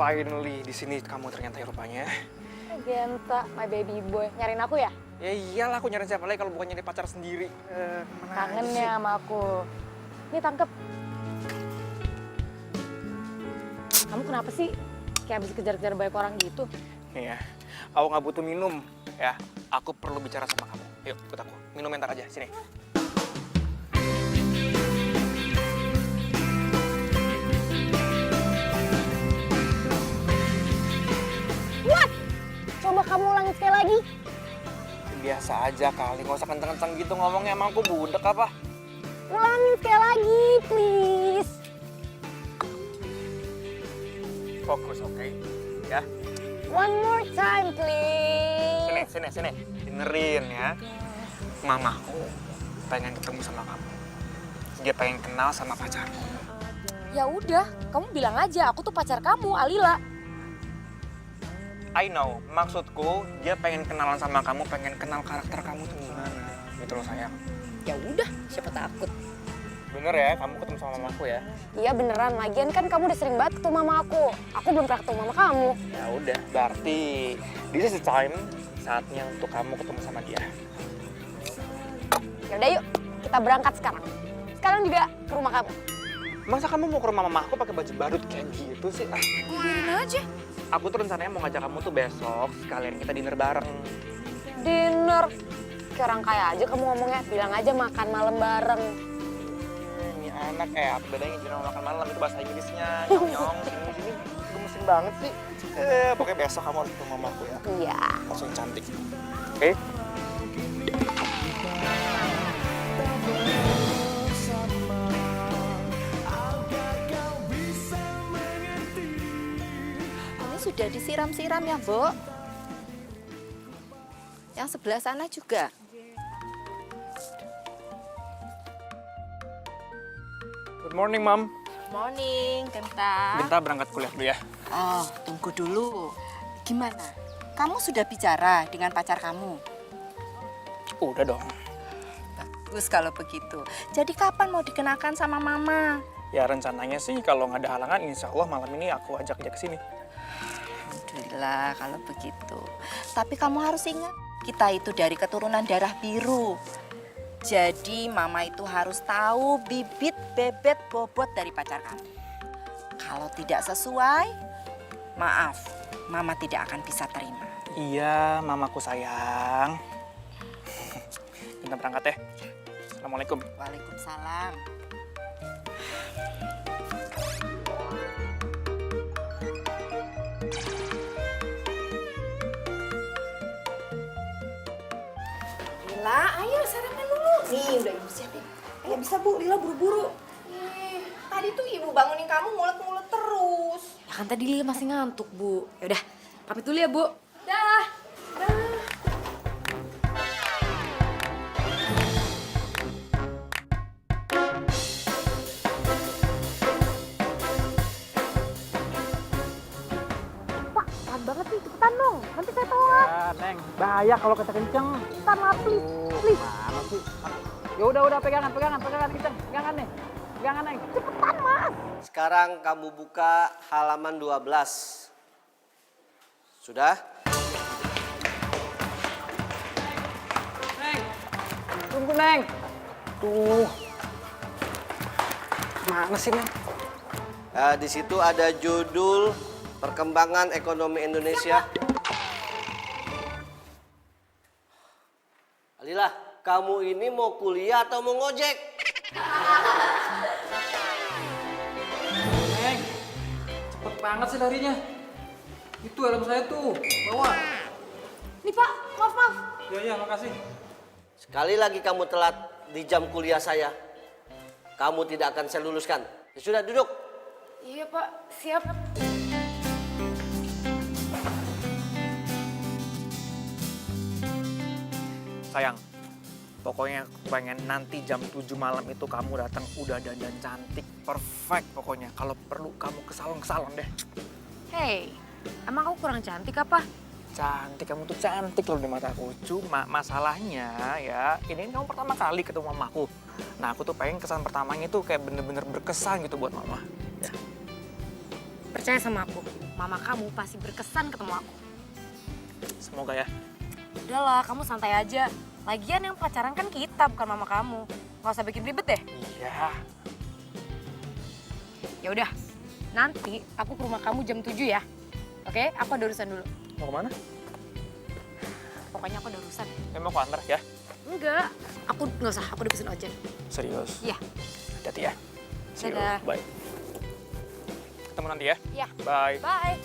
finally di sini kamu ternyata ya rupanya. Genta, my baby boy. Nyariin aku ya? Ya iyalah, aku nyariin siapa lagi kalau bukan nyari pacar sendiri. Kangen ya sama aku. Nih tangkep. Kamu kenapa sih kayak habis kejar-kejar banyak orang gitu? Iya, aku nggak butuh minum ya. Aku perlu bicara sama kamu. Yuk, ikut aku. Minum entar aja, sini. What? Coba kamu ulangin sekali lagi. Biasa aja kali, nggak usah kenceng-kenceng gitu ngomongnya. Emang aku budek apa? Ulangin sekali lagi, please. Fokus, oke? Ya. One more time, please. Sini. Dengerin ya. Mamaku pengen ketemu sama kamu. Dia pengen kenal sama pacarku. Ya udah, kamu bilang aja aku tuh pacar kamu, Alila. I know, maksudku dia pengen kenalan sama kamu, pengen kenal karakter kamu tuh gimana. Gitu loh sayang. Ya udah, siapa takut. Bener ya, kamu ketemu sama mamaku ya? Iya beneran, lagian kan kamu udah sering banget ketemu mama aku. Aku belum pernah ketemu mama kamu. Ya udah, berarti this is the time, saatnya untuk kamu ketemu sama dia. Ya udah yuk, kita berangkat sekarang. Sekarang juga ke rumah kamu. Masa kamu mau ke rumah mamaku pakai baju badut kayak gitu sih? Biarin aja. Aku tuh rencananya mau ngajak kamu tuh besok, sekalian kita dinner bareng. Dinner. Kayak orang kaya aja kamu ngomongnya. Bilang aja makan malam bareng. Ini anak, apa bedanya dinner sama makan malam? Itu bahasa Inggrisnya, nyong-nyong, sini gemesin banget sih. Pokoknya besok kamu harus ke mamaku ya. Iya. Langsung cantik. Oke? Sudah disiram-siram ya, Bu? Yang sebelah sana juga. Good morning, Mom. Morning, Genta. Genta berangkat kuliah dulu ya. Oh, tunggu dulu. Gimana? Kamu sudah bicara dengan pacar kamu? Udah dong. Bagus kalau begitu. Jadi kapan mau dikenakan sama Mama? Ya rencananya sih kalau nggak ada halangan, insya Allah malam ini aku ajak ke sini. Alhamdulillah kalau begitu. Tapi kamu harus ingat, kita itu dari keturunan darah biru. Jadi Mama itu harus tahu bibit, bebet, bobot dari pacar kamu. Kalau tidak sesuai, maaf, Mama tidak akan bisa terima. Iya, mamaku sayang. Kita berangkat ya. Assalamualaikum. Waalaikumsalam. Lila, ayo sarapan dulu. Nih, udah ibu siapin. Ayo bisa Bu, Lila buru-buru. Tadi tuh ibu bangunin kamu ngulet-ngulet terus. Ya kan tadi Lila masih ngantuk, Bu. Ya udah, pamit dulu ya, Bu. Dah. Pak, pelan banget sih, cepetan dong. Nanti saya telat. Ya, Neng. Bahaya kalau kita kenceng. Cepetan lah, please. Please. Mana sih? Ya udah pegangan kenceng. Pegangan nih. Pegangan, Neng. Cepetan, Mas. Sekarang kamu buka halaman 12. Sudah? Neng. Tunggu, Neng. Tuh. Mana sih, Neng? Di situ ada judul Perkembangan Ekonomi Indonesia. Alila, kamu ini mau kuliah atau mau ngojek? Neng, cepet banget sih larinya. Itu helm saya tuh, bawa. Nih, Pak. Maaf. Ya, makasih. Sekali lagi kamu telat di jam kuliah saya, kamu tidak akan saya luluskan. Ya sudah, duduk. Iya, Pak. Siap. Sayang, pokoknya pengen nanti jam 7 malam itu kamu datang udah dandan cantik, perfect pokoknya. Kalau perlu kamu ke salon deh. Hey, emang aku kurang cantik apa? Cantik, kamu tuh cantik loh di mataku. Cuma masalahnya ya, ini kamu pertama kali ketemu mamaku. Nah aku tuh pengen kesan pertamanya tuh kayak bener-bener berkesan gitu buat mama. Ya. Percaya sama aku, mama kamu pasti berkesan ketemu aku. Semoga ya. Udahlah, kamu santai aja. Lagian yang pacaran kan kita, bukan mama kamu. Gak usah bikin ribet deh. Iya. Ya udah, nanti aku ke rumah kamu jam 7 ya. Oke, aku ada urusan dulu. Mau kemana? Pokoknya aku ada urusan. Mau aku antar ya? Enggak, aku nggak usah, aku udah pesen ojek. Serius? Iya. Hati-hati ya. See you. Dadah. Bye. Ketemu nanti ya. Iya. Bye. Bye.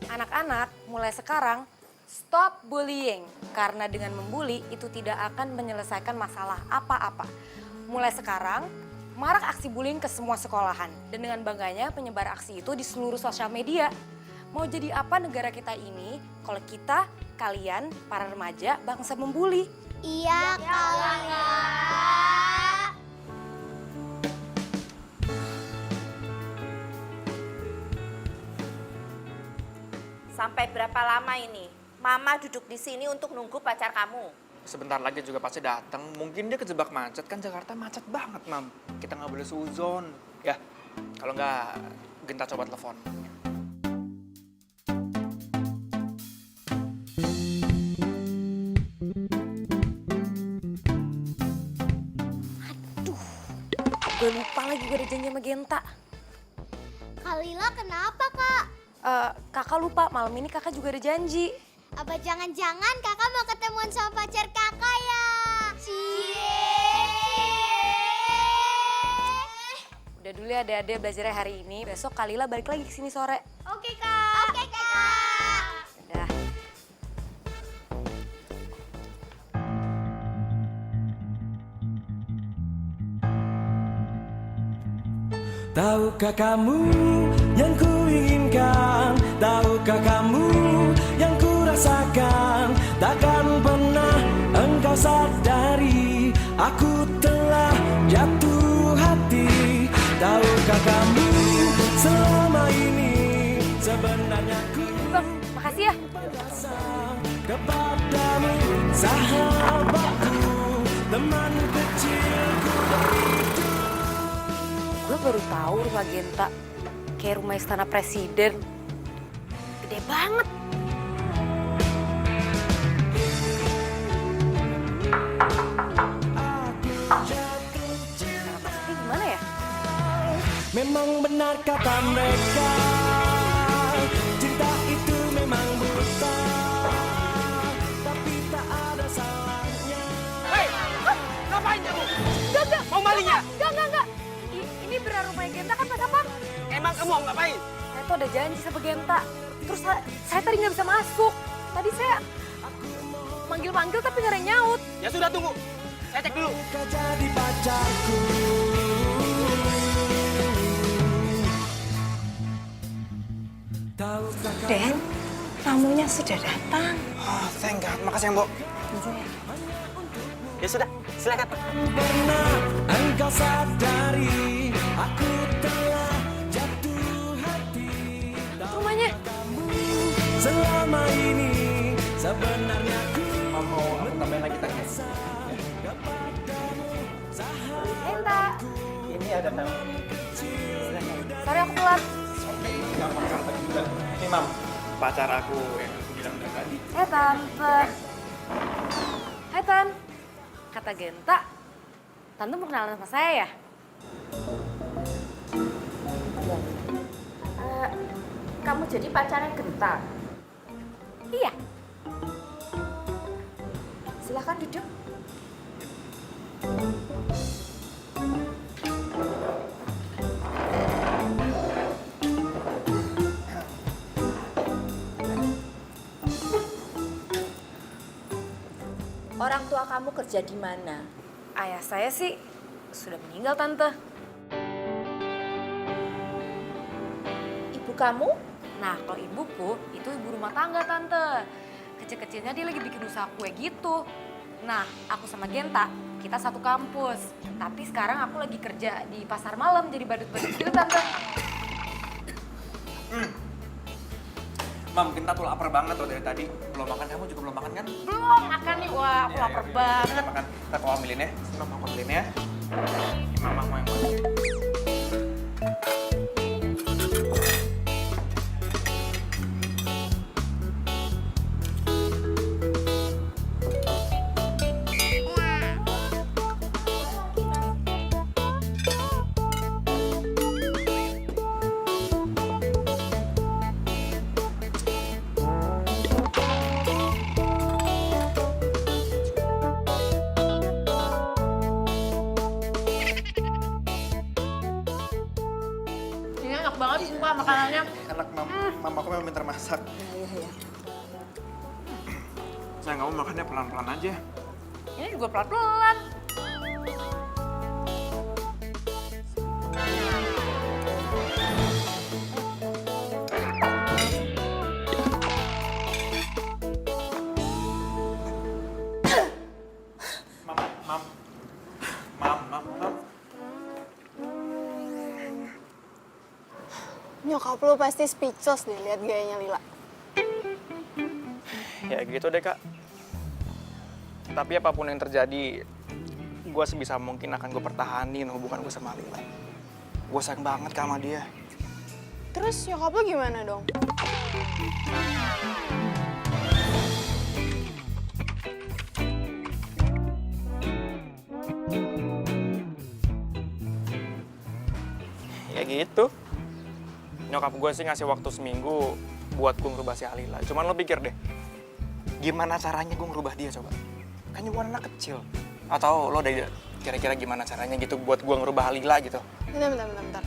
Anak-anak, mulai sekarang stop bullying. Karena dengan membuli itu tidak akan menyelesaikan masalah apa-apa. Mulai sekarang, marak aksi bullying ke semua sekolahan. Dan dengan bangganya penyebar aksi itu di seluruh sosial media. Mau jadi apa negara kita ini kalau kita, kalian, para remaja bangsa membuli? Iya, Kak. Sampai berapa lama ini? Mama duduk di sini untuk nunggu pacar kamu. Sebentar lagi juga pasti datang. Mungkin dia kejebak macet, kan Jakarta macet banget, Mam. Kita nggak boleh suzon. Ya, kalau nggak, Genta coba telepon. Gue lupa lagi gue ada janji sama Genta. Kalila kenapa, Kak? Kakak lupa, malam ini kakak juga ada janji. Apa jangan-jangan kakak mau ketemuan sama pacar kakak ya? Udah dulu ya adek-adek belajarnya hari ini. Besok Kalila balik lagi ke sini sore. Oke, Kak. Oke, Kak. Udah. Tahukah kamu yang kuinginkan? Tahukah kamu yang kurasakan? Takkan pernah engkau sadari aku telah jatuh hati. Tahukah kamu selama ini sebenarnya ku Bang, makasih ya. merasa kepadamu, sahabatku, teman kecilku itu. Gue baru tahu rumah Genta kayak rumah istana presiden. Gede banget. Maksudnya gimana ya? Memang benar kata mereka, cinta itu memang buta, tapi tak ada salahnya. Hei, ngapain kamu? Enggak. Mau maling ya? Enggak. Ini benar rumah Genta kan, Mas Apam? Emang kamu mau ngapain? Saya tuh ada janji sama Genta. Terus saya tadi nggak bisa masuk. Tadi saya manggil-manggil tapi nggak ada yang nyaut. Ya sudah, tunggu. Saya cek dulu. Kau jadi pacarku. Tahukah kau Den, tamunya sudah datang. Oh, thank God. Makasih ya, Mbok. Ya sudah, silakan. pernah engkau sadari aku telah jatuh hati. Rumahnya. Selama ini sebenarnya ku Mau aku tambahin lagi tanya. Genta. Ini ada tamu. Sorry aku telat. Ini, Mam. Pacar aku yang aku bilang tadi. Tante. Hai, Tan. Kata Genta, Tante mau kenalan sama saya ya? Kamu jadi pacarnya Genta. Iya. Silahkan duduk. Orang tua kamu kerja di mana? Ayah saya sih sudah meninggal, Tante. Ibu kamu? Nah, kalau ibuku itu ibu rumah tangga, Tante. Kecil-kecilnya dia lagi bikin usaha kue gitu. Nah, aku sama Genta, kita satu kampus. Tapi sekarang aku lagi kerja di pasar malam jadi badut-badut gitu, Tante. Mam, kita tuh lapar banget tuh dari tadi. Belum makan, kamu juga belum makan kan? Belum makan nih, wah aku Iya, lapar iya, banget. Kita makan. Kita aku ambilin ya. Mam, aku ambilin ya. Ini mama mau yang mana? Ini enak banget sumpah makanannya. Enak, Mam. Mam, aku memang pintar masak. Iya. Saya nggak mau makannya pelan-pelan aja. Ini juga pelan-pelan. Mam, Mam. Mam. Nyokap lu pasti speechless deh lihat gayanya Lila. Ya gitu deh, Kak. Tapi apapun yang terjadi, gue sebisa mungkin akan gue pertahanin hubungan gue sama Lila. Gue sayang banget sama dia. Terus nyokap lu gimana dong? Ya gitu. Nyokap gue sih ngasih waktu seminggu buat gue ngerubah si Alila. Cuman lo pikir deh, gimana caranya gue ngerubah dia coba? Kan gue anak kecil. Atau lo udah kira-kira gimana caranya gitu buat gue ngerubah Alila gitu? Bentar.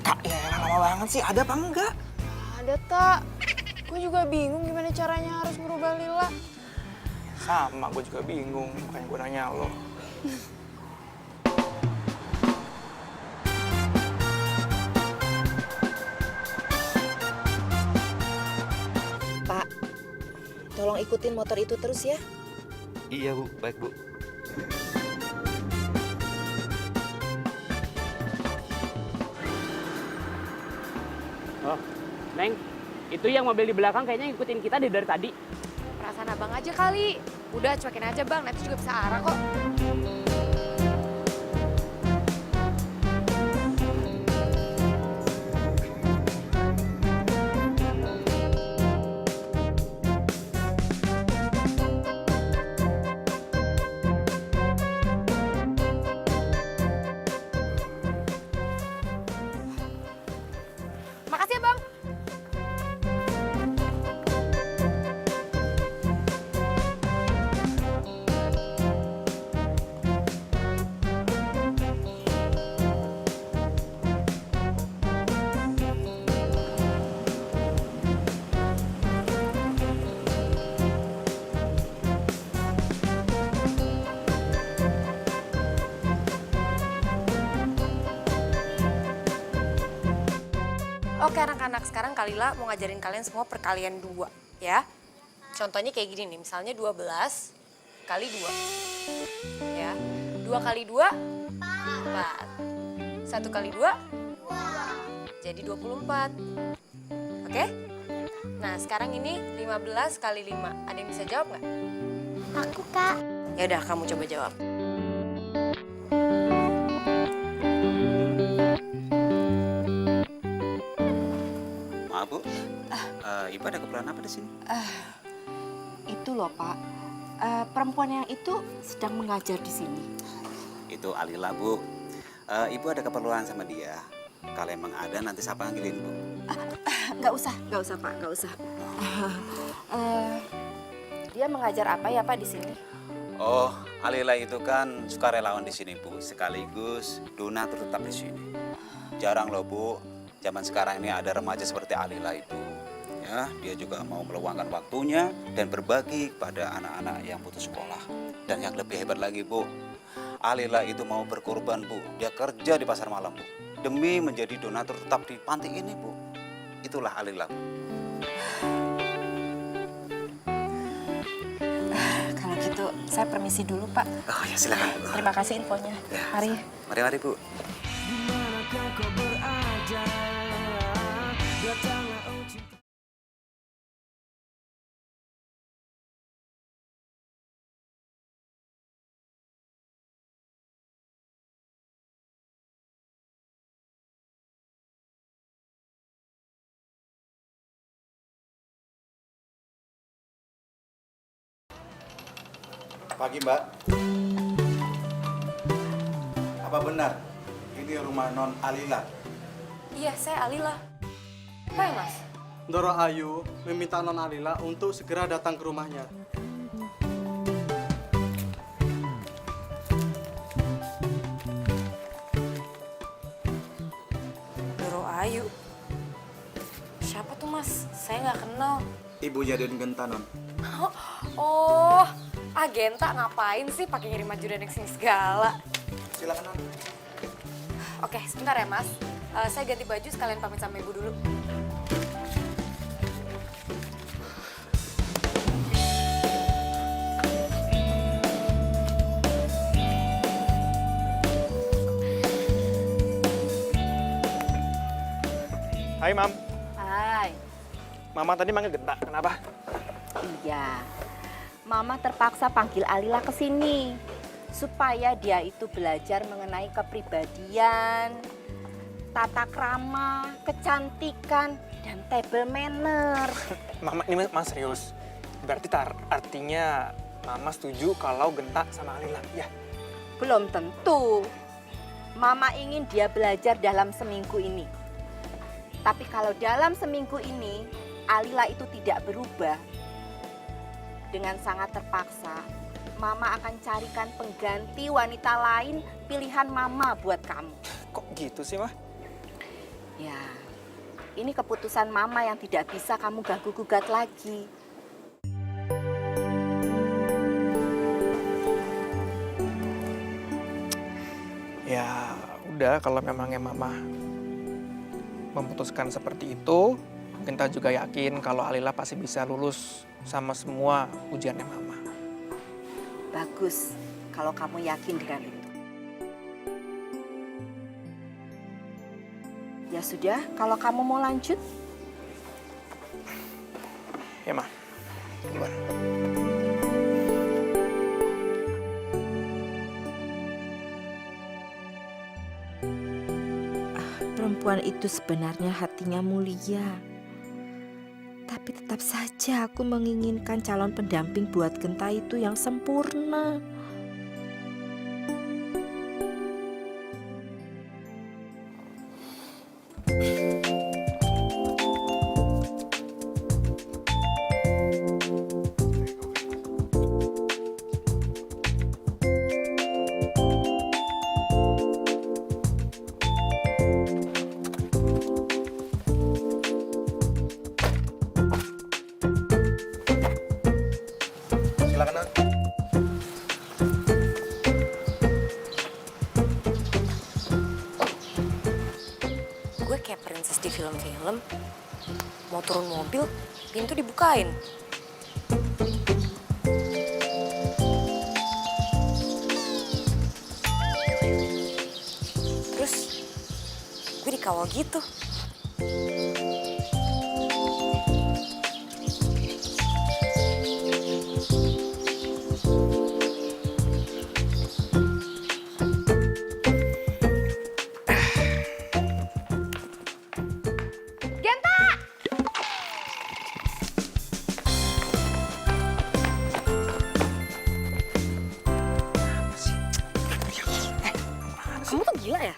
Kak, ya lama banget sih. Ada apa enggak? Ada tak? Gue juga bingung gimana caranya harus ngerubah Lila. Sama, gue juga bingung. Makanya gue nanya lo. Pak, tolong ikutin motor itu terus ya. Iya Bu, baik Bu. Oh, Neng, itu yang mobil di belakang kayaknya ngikutin kita dari tadi. Perasaan abang aja kali. Udah cuekin aja bang, nanti juga bisa arah kok. Makasih ya bang. Oke anak-anak, sekarang Kalila mau ngajarin kalian semua perkalian 2 ya. Contohnya kayak gini nih, misalnya 12 kali 2. Ya. 2 kali 2 4. 1 kali 2 jadi 24. Oke? Nah, sekarang ini 15 kali 5. Ada yang bisa jawab nggak? Aku, Kak. Ya udah, kamu coba jawab. Maaf Bu, Ibu ada keperluan apa di sini? Itu loh Pak, perempuan yang itu sedang mengajar di sini. Itu Alila Bu. Ibu ada keperluan sama dia. Kalau emang ada nanti saya panggilin Bu. Nggak usah Pak, nggak usah. Dia mengajar apa ya Pak di sini? Oh, Alila itu kan sukarelawan di sini Bu, sekaligus donatur tetap di sini. Jarang loh Bu, zaman sekarang ini ada remaja seperti Alila itu. Ya, dia juga mau meluangkan waktunya dan berbagi kepada anak-anak yang putus sekolah. Dan yang lebih hebat lagi Bu, Alila itu mau berkorban Bu. Dia kerja di pasar malam Bu, demi menjadi donatur tetap di panti ini Bu. Itulah Alila Bu. Kalau gitu saya permisi dulu Pak. Oh ya silakan Bu. Terima kasih infonya. Ya, Mari. Mari Bu. Dimanakah kau berada? saja. Datanglah oh cinta. Pagi Mbak. Apa benar ini rumah Non Alila? Iya, saya Alila. Apa ya, Mas? Ndoro Ayu meminta Non Alila untuk segera datang ke rumahnya. Doro Ayu. Siapa tuh, Mas? Saya nggak kenal. Ibunya Den Genta, Non. Oh, Genta ngapain sih pakai ngirim maju dan sini segala? Silakan, Non. Oke, sebentar ya, Mas. Saya ganti baju sekalian pamit sama ibu dulu. Hai, Mam. Hai. Mama tadi manggil Genta, kenapa? Iya. Mama terpaksa panggil Alila ke sini supaya dia itu belajar mengenai kepribadian, tata krama, kecantikan, dan table manner. Mama, ini Mas serius. Berarti artinya Mama setuju kalau Genta sama Alila, ya? Belum tentu. Mama ingin dia belajar dalam seminggu ini. Tapi kalau dalam seminggu ini Alila itu tidak berubah, dengan sangat terpaksa, Mama akan carikan pengganti wanita lain pilihan Mama buat kamu. Kok gitu sih, Mah? Ya, ini keputusan Mama yang tidak bisa kamu ganggu-gugat lagi. Ya, udah kalau memangnya Mama memutuskan seperti itu, Genta juga yakin kalau Alila pasti bisa lulus sama semua ujiannya Mama. Bagus kalau kamu yakin dengan itu. Ya sudah, kalau kamu mau lanjut. Ya, Ma. Duluan. Perempuan itu sebenarnya hatinya mulia. Tapi tetap saja aku menginginkan calon pendamping buat Genta itu yang sempurna. Silakan, Non. Gue kayak princess di film-film. Mau turun mobil, pintu dibukain. Terus gue dikawal gitu. Kamu tuh gila ya?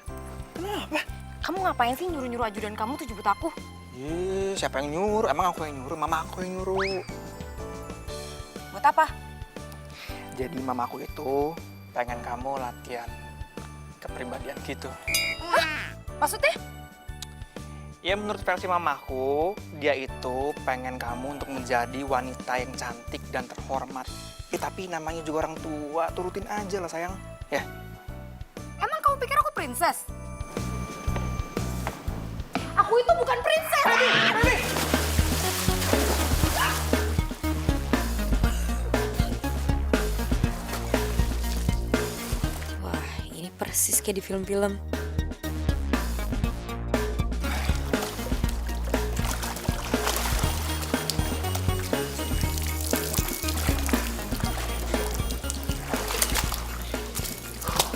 Kenapa? Kamu ngapain sih nyuruh-nyuruh ajudan kamu tuh jemput aku? Ih, siapa yang nyuruh? Emang aku yang nyuruh? Mama aku yang nyuruh. Buat apa? Jadi mamaku itu pengen kamu latihan kepribadian gitu. Maksudnya? Ya menurut versi mamaku, dia itu pengen kamu untuk menjadi wanita yang cantik dan terhormat. Ya tapi namanya juga orang tua, turutin aja lah sayang. Ya. Emang kamu pikir aku princess? Aku itu bukan princess. Wah, ini persis kayak di film-film.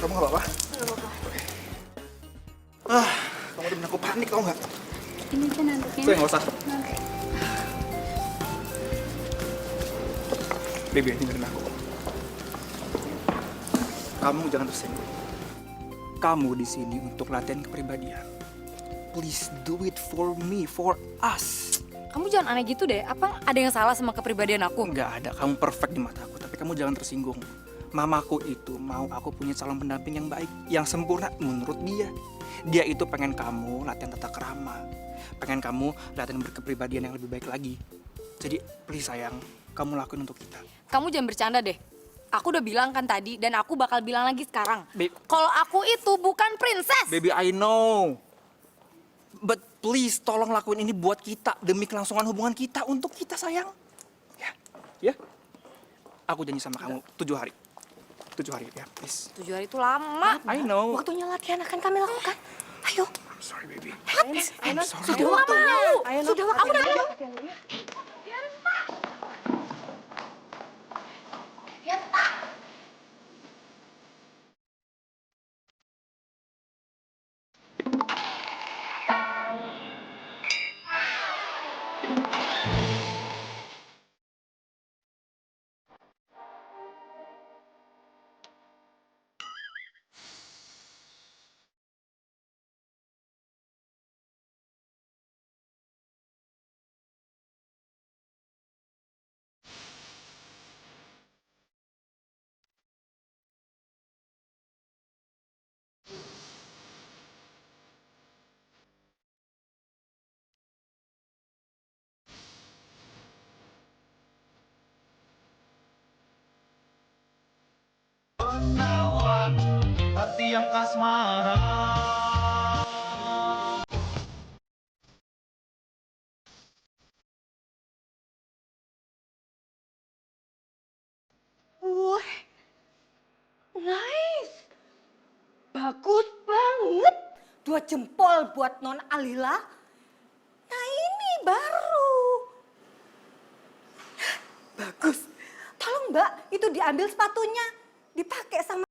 kamu nggak apa-apa? Nggak apa-apa. Ah, kamu udah bikin aku panik tau nggak? Ini kan nanduknya. Saya nggak usah. Baby, dengerin aku. Kamu jangan tersinggung. Kamu di sini untuk latihan kepribadian. Please do it for me, for us. Kamu jangan aneh gitu deh. Apa ada yang salah sama kepribadian aku? Nggak ada, kamu perfect di mata aku. Tapi kamu jangan tersinggung. Mamaku itu mau aku punya calon pendamping yang baik, yang sempurna menurut dia. Dia itu pengen kamu latihan tata krama. Pengen kamu latihan berkepribadian yang lebih baik lagi. Jadi please sayang, kamu lakuin untuk kita. Kamu jangan bercanda deh. Aku udah bilang kan tadi dan aku bakal bilang lagi sekarang. Babe. Kalau aku itu bukan princess. Baby, I know. But please tolong lakuin ini buat kita. Demi kelangsungan hubungan kita untuk kita sayang. Ya, ya. Aku janji sama kamu 7 hari. 7 hari ya, please. 7 hari itu lama. I know. Waktunya latihan akan kami lakukan. Ayo. I'm sorry, baby. Ayo, sorry. sudah waktunya. Sudah waktunya. Hati yang kasmaran. Wah, nice. Bagus banget. 2 jempol buat Non Alila. Nah ini baru. Bagus. Tolong Mbak, itu diambil sepatunya. Dipakai sama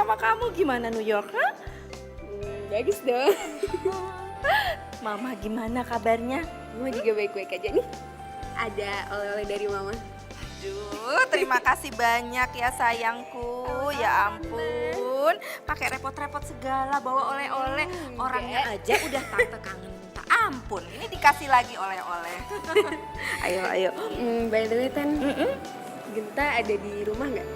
sama kamu gimana New York? Huh? Bagus dong. Mama gimana kabarnya? Mama juga baik-baik aja nih. Ada oleh-oleh dari Mama. Aduh, terima kasih banyak ya sayangku. Ya ampun, pakai repot-repot segala bawa oleh-oleh. Orangnya aja udah tante kangen minta ampun. Ini dikasih lagi oleh-oleh. Ayo, ayo. By the way, Tan, Genta ada di rumah nggak?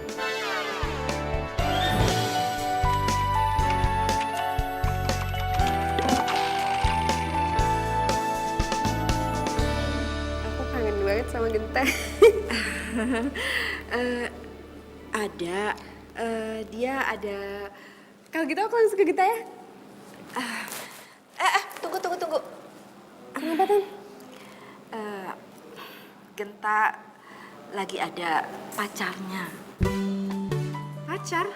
Aku kangen banget sama Genta. Ada, dia ada. Kalau gitu aku langsung ke Genta ya. Tunggu. Kenapa, Tan? Genta lagi ada pacarnya. Pacar?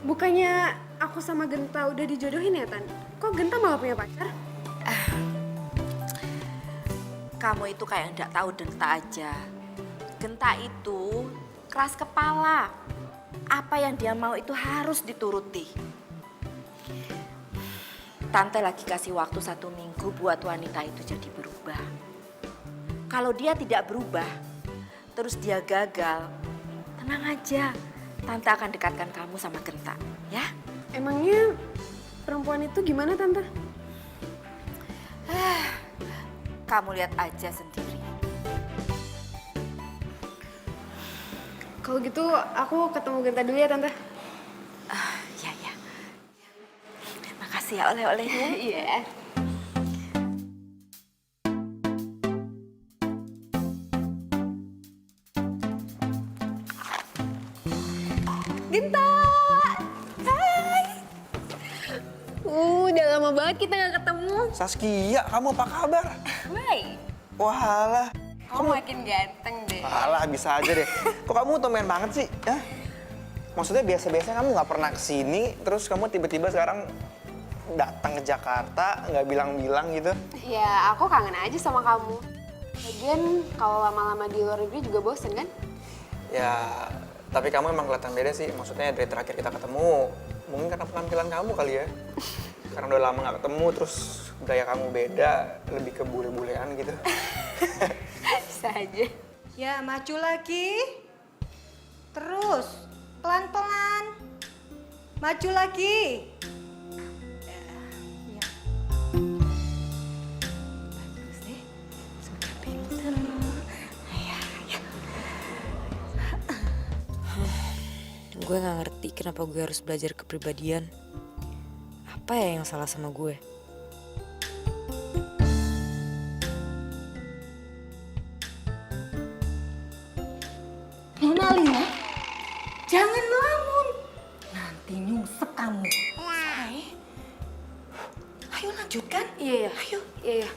Bukannya aku sama Genta udah dijodohin ya, Tan? Kok Genta malah punya pacar? Kamu itu kayak nggak tahu Genta aja. Genta itu keras kepala. Apa yang dia mau itu harus dituruti. Tante lagi kasih waktu 1 minggu buat wanita itu jadi berubah. Kalau dia tidak berubah, terus dia gagal, tenang aja. Tante akan dekatkan kamu sama Genta, ya? Emangnya perempuan itu gimana, Tante? Kamu lihat aja sendiri. Kalau gitu aku ketemu Genta dulu ya, Tante. Ya. Makasih ya oleh-olehnya. Iya. Genta! Hai! Udah lama banget kita gak ketemu. Saskia, kamu apa kabar? Baik. Walah. Kamu makin ganteng deh. Walah, bisa aja deh. Kok kamu tumben banget sih? Ya? Maksudnya biasa-biasa kamu nggak pernah kesini, terus kamu tiba-tiba sekarang datang ke Jakarta, nggak bilang-bilang gitu. Ya, aku kangen aja sama kamu. Lagian kalau lama-lama di luar negeri juga bosen kan? Ya, tapi kamu emang kelihatan beda sih. Maksudnya dari terakhir kita ketemu, mungkin karena penampilan kamu kali ya. Karena udah lama nggak ketemu, terus gaya kamu beda, lebih ke bule-bulean gitu. Bisa aja. Ya, maju lagi. Terus, pelan-pelan. Maju lagi. Bagus deh, sudah pinter. Gue gak ngerti kenapa gue harus belajar kepribadian. Apa ya yang salah sama gue? Nona Lina, jangan melamun. Nanti nyungsep kamu. Say, ayo lanjutkan. Iya. Ayo. Iya.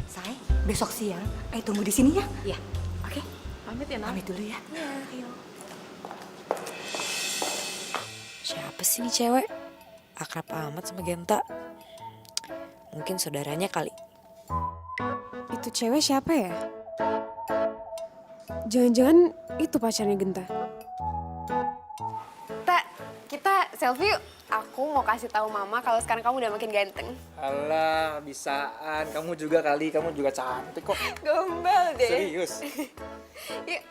Say, besok siang, ayo tunggu di sini ya. Iya. Oke? Pamit ya, Nam. Pamit dulu ya. Iya. Ayo. Siapa sih nih cewek? Akrab amat sama Genta. Mungkin saudaranya kali. Itu cewek siapa ya? Jangan-jangan itu pacarnya Genta. Kita selfie yuk. Aku mau kasih tahu Mama kalau sekarang kamu udah makin ganteng. Alah, bisaan. Kamu juga kali, kamu juga cantik kok. Gombal deh. Serius. Yuk.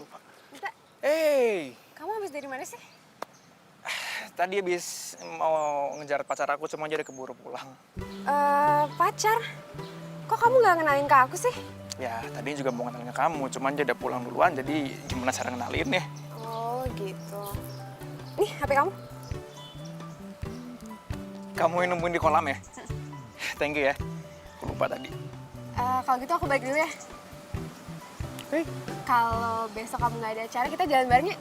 lupa. Minta, Hey, kamu habis dari mana sih? tadi habis mau ngejar pacar aku, cuma dia udah keburu pulang. Pacar? Kok kamu nggak kenalin ke aku sih? Ya, tadi juga mau kenalin ke kamu, cuman dia udah pulang duluan, jadi gimana cara kenalin ya? Oh gitu. Nih HP kamu. Kamu yang nemuin di kolam ya? Thank you ya. Aku lupa tadi. Kalau gitu aku balik dulu ya. Oke. Kalau besok kamu nggak ada acara, kita jalan bareng yuk.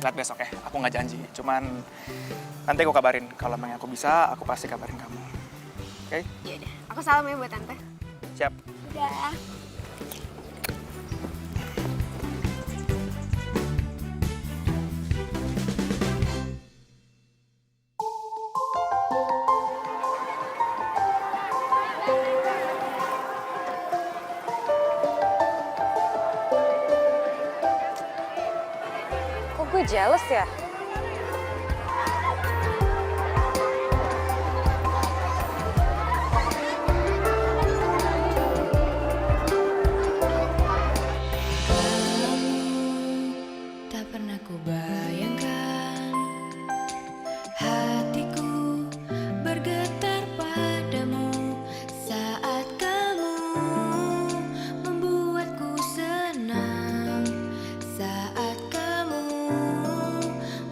Lihat besok ya, aku nggak janji. Cuman nanti aku kabarin. Kalau memang aku bisa, aku pasti kabarin kamu. Oke? Iya deh. Aku salam ya buat tante. Siap. Udah. Kok gue jealous ya? Tak pernah ku bayangkan hatiku bergetar padamu saat kamu membuatku senang, saat kamu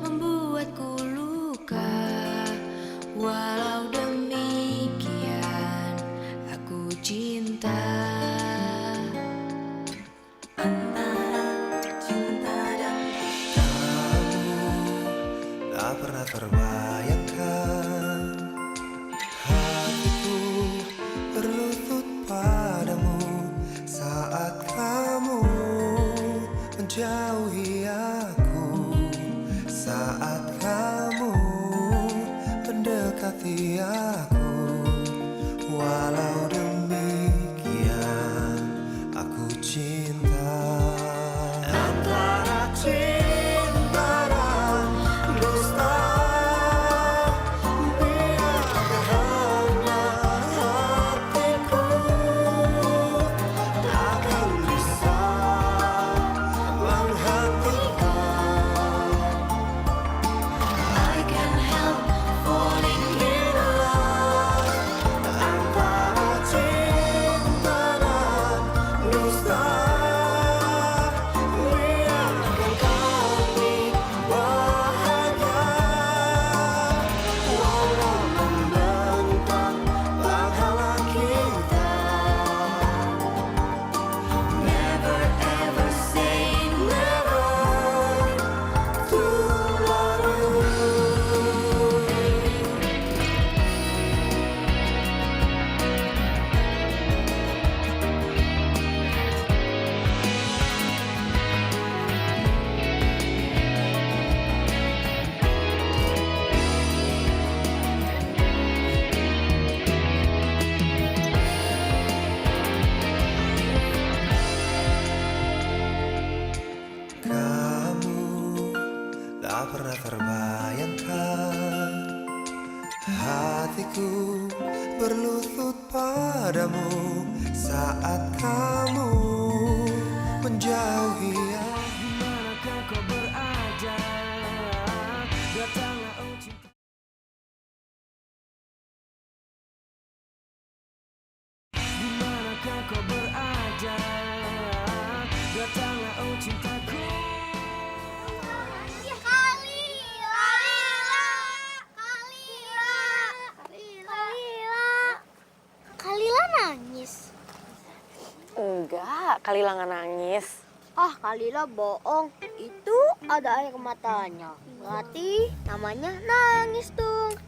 membuatku luka. Walau demikian aku cinta. Tak pernah terbayangkan hatiku berlutut padamu saat kamu menjauhi aku, saat kamu mendekati aku. Walau demikian aku cinta. Antara cinta dan dusta, biarkan hanya hatiku takkan bisa menghentikan. I can't help falling in love. Antara cinta dan dusta, biarkan kami bahagia walau membentang pahala kita. Never ever say never to love. Kamu tak pernah terbayangkan hatiku berlutut padamu saat kamu menjauhi aku. Dimanakah kau berada? Datanglah oh cinta. Dimanakah kau berada? Datanglah oh cintaku. Kalila nangis. Enggak, Kalila nggak nangis. Ah, Kalila bohong. Itu ada air matanya. Berarti namanya nangis dong.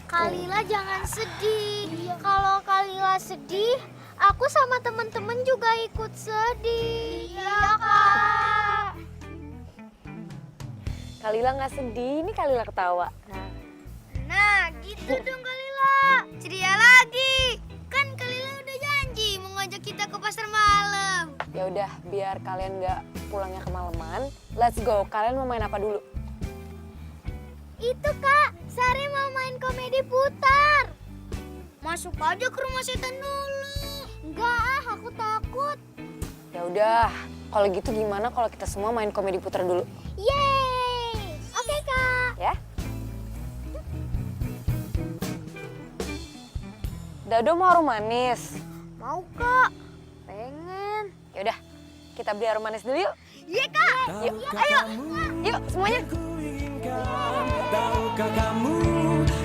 Kalila jangan sedih. Kalau Kalila sedih, aku sama teman-teman juga ikut sedih. Iya, Kak. Kalila nggak sedih, ini Kalila ketawa. Nah, gitu dong Kalila. Ceria lagi. Kan Kalila udah janji mau ngajak kita ke pasar malam. Ya udah, biar kalian nggak pulangnya kemalaman. Let's go. Kalian mau main apa dulu? Itu Kak, Sari mau main komedi putar. Masuk aja ke rumah setan dulu. Enggak ah, aku takut. Ya udah, Kalau gitu gimana kalau kita semua main komedi puter dulu? Yeay! Oke, Kak. Ya? Dado mau harum manis? Mau, Kak. Pengen. Yaudah, kita beli harum manis dulu yuk. Iya, Kak. Yuk, ayo. Yuk, semuanya. Tahukah kamu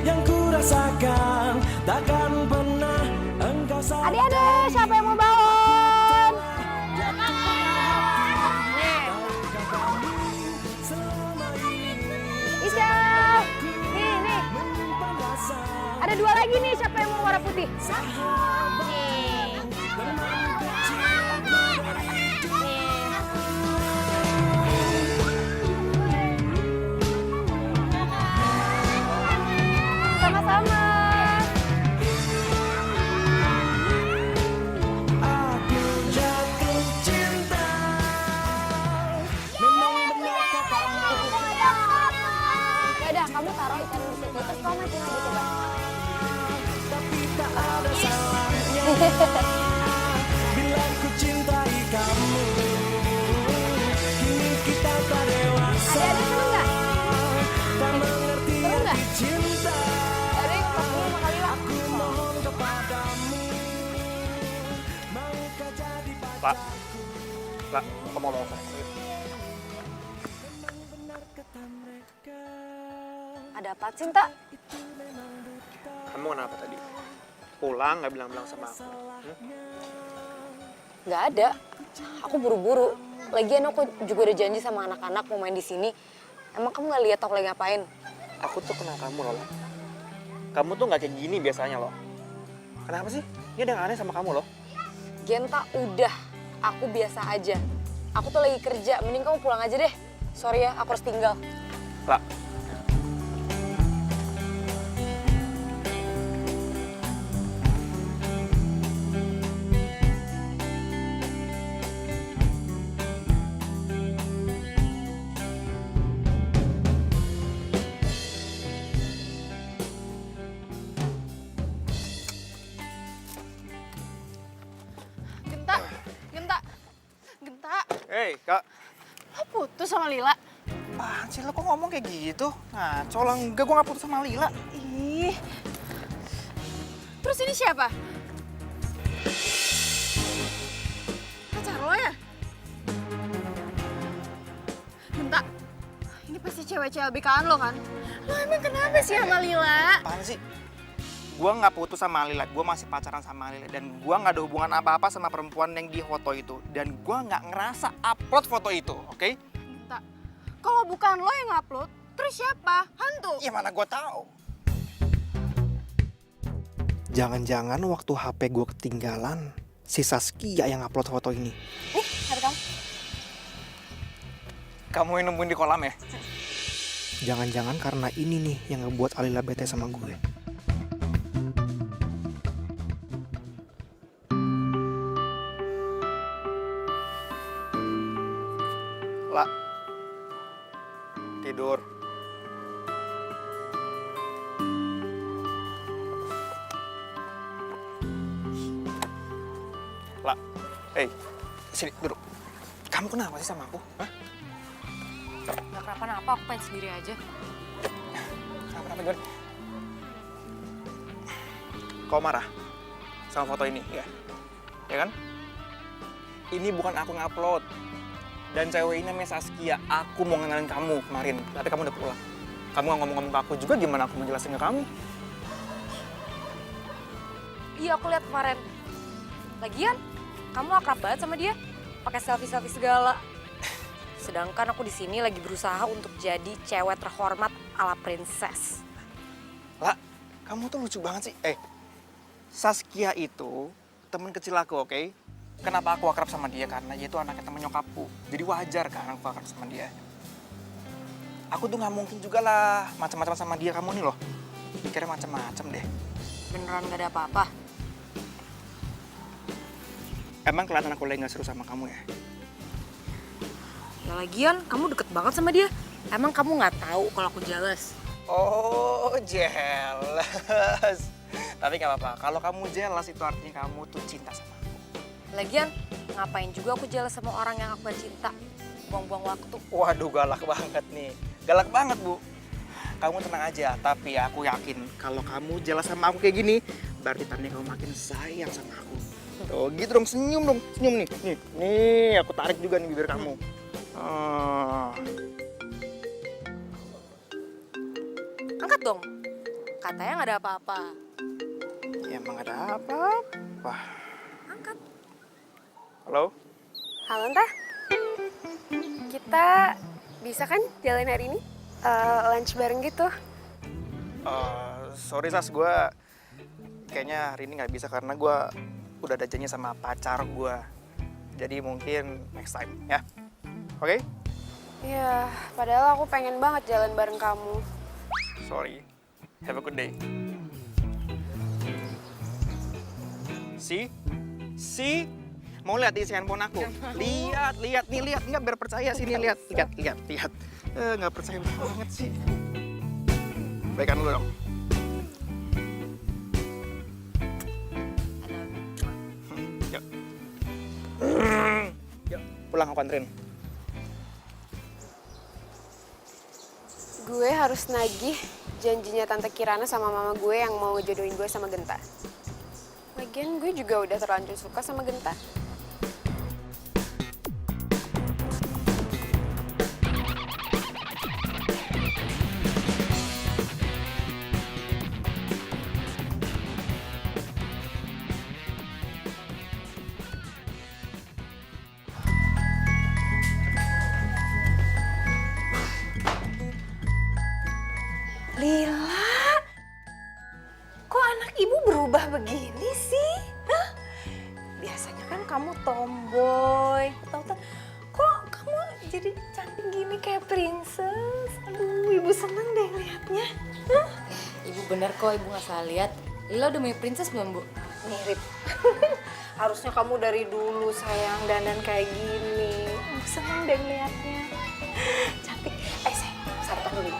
yang ku rasakan takkan pernah engkau sadar. Adik-adik, siapa yang mau bangun? Isya. Nih. Ada 2 lagi nih, siapa yang mau warna putih? Sama-sama. Aku jatuh cinta. Memang benar katamu. Yaudah, kamu taruh ikan di situ, terus kamu mancing aja coba. Tapi tak ada salahnya bila ku cintai kamu. Kini kita tak dewasa. Adik-adik seru nggak? Tak mengerti Seru nggak? arti cinta. Adik, pas dulu sama Kalila. Aku mohon kepadamu. Maukah jadi Lah, kamu ngomong sama aku. Ada apa, Cinta? Kamu kenapa tadi? Pulang nggak bilang-bilang sama aku? Nggak ada. Aku buru-buru. Lagian aku juga udah janji sama anak-anak mau main di sini. Emang kamu nggak lihat aku lagi ngapain? Aku tuh kenal kamu loh. Kamu tuh nggak kayak gini biasanya loh. Kenapa sih? Ini ada yang aneh sama kamu loh. Genta, udah. Aku biasa aja. Aku tuh lagi kerja. Mending kamu pulang aja deh. Sorry ya, aku harus tinggal. Lah, Genta, hei Kak. lo putus sama Lila? Apaan sih lo kok ngomong kayak gitu? Ngaco lah, enggak, gue gak putus sama Lila. Ih. Terus ini siapa? Pacar lo ya? Genta, ini pasti cewek CLBK-an lo kan? Lo emang kenapa sih sama Lila? Apaan sih? Gue gak putus sama Lila, gue masih pacaran sama Lila. Dan gue gak ada hubungan apa-apa sama perempuan yang di foto itu. Dan gue gak ngerasa upload foto itu, oke? Genta, kalau bukan lo yang upload, terus siapa? Hantu? Ya mana gue tahu. Jangan-jangan waktu HP gue ketinggalan, si Saskia yang upload foto ini. Nih, ada kamu. Kamu yang nemuin di kolam ya? Jangan-jangan karena ini nih yang ngebuat Alila bete sama gue. Lah, tidur. Lah, hei, sini duduk. Kamu kenapa sih sama aku? Hah? Gak kenapa-napa, aku pengen sendiri aja. Kenapa gimana? Kau marah sama foto ini, ya? Ya kan? Ini bukan aku ngupload. Dan cewek ini namanya Saskia. Aku mau ngenalin kamu kemarin, tapi kamu udah pulang. Kamu nggak ngomong-ngomong ke aku juga, gimana aku menjelasin ke kamu? Iya, aku lihat kemarin. Lagian, kamu akrab banget sama dia. Pakai selfie-selfie segala. Sedangkan aku di sini lagi berusaha untuk jadi cewek terhormat ala princess. Lah, kamu tuh lucu banget sih. Saskia itu temen kecil aku, oke? Kenapa aku akrab sama dia? Karena dia itu anaknya temen nyokapku. Jadi wajar kan aku akrab sama dia. Aku tuh nggak mungkin juga lah macam-macam sama dia, kamu nih loh. Pikirnya macam-macam deh. Beneran gak ada apa-apa? Emang kelihatan aku lagi nggak seru sama kamu ya? Ya lagian, kamu deket banget sama dia. Emang kamu nggak tahu kalau aku jealous? Oh, jealous. Tapi nggak apa-apa. Kalau kamu jealous itu artinya kamu tuh cinta sama aku. Lagian, ngapain juga aku jelas sama orang yang aku gak cinta. Buang-buang waktu. Waduh, galak banget nih. Galak banget, Bu. Kamu tenang aja, tapi aku yakin kalau kamu jelas sama aku kayak gini, berarti tandanya kamu makin sayang sama aku. Tuh, gitu dong, senyum dong. Senyum nih. Nih, aku tarik juga nih bibir kamu. Angkat dong. Katanya gak ada apa-apa. Ya emang ada apa-apa. Angkat. Halo? Halo, Teh. Kita bisa kan jalan hari ini? Lunch bareng gitu. Sorry Sas, gue kayaknya hari ini nggak bisa karena gue udah ada janji sama pacar gue. Jadi mungkin next time ya. Oke? Iya, padahal aku pengen banget jalan bareng kamu. Sorry. Have a good day. See? Mau lihat isi handphone aku? Lihat nih, lihat. Nggak biar percaya sini, lihat. Nggak percaya banget sih. Baikan dulu dong. Yuk. Yuk, pulang aku anterin. Gue harus nagih janjinya Tante Kirana sama mama gue yang mau ngejodohin gue sama Genta. Lagian gue juga udah terlanjur suka sama Genta. Lila, kok anak ibu berubah begini sih? Hah? Biasanya kan kamu tomboy, tahu-tahu kok kamu jadi cantik gini kayak princess. Aduh, ibu seneng deh liatnya. Hah? Ibu bener kok, ibu gak salah lihat. Lila udah punya princess belum, Bu? Mirip. Harusnya kamu dari dulu sayang dandan kayak gini. Ibu seneng deh liatnya. Cantik. Sayang, sarapan dulu.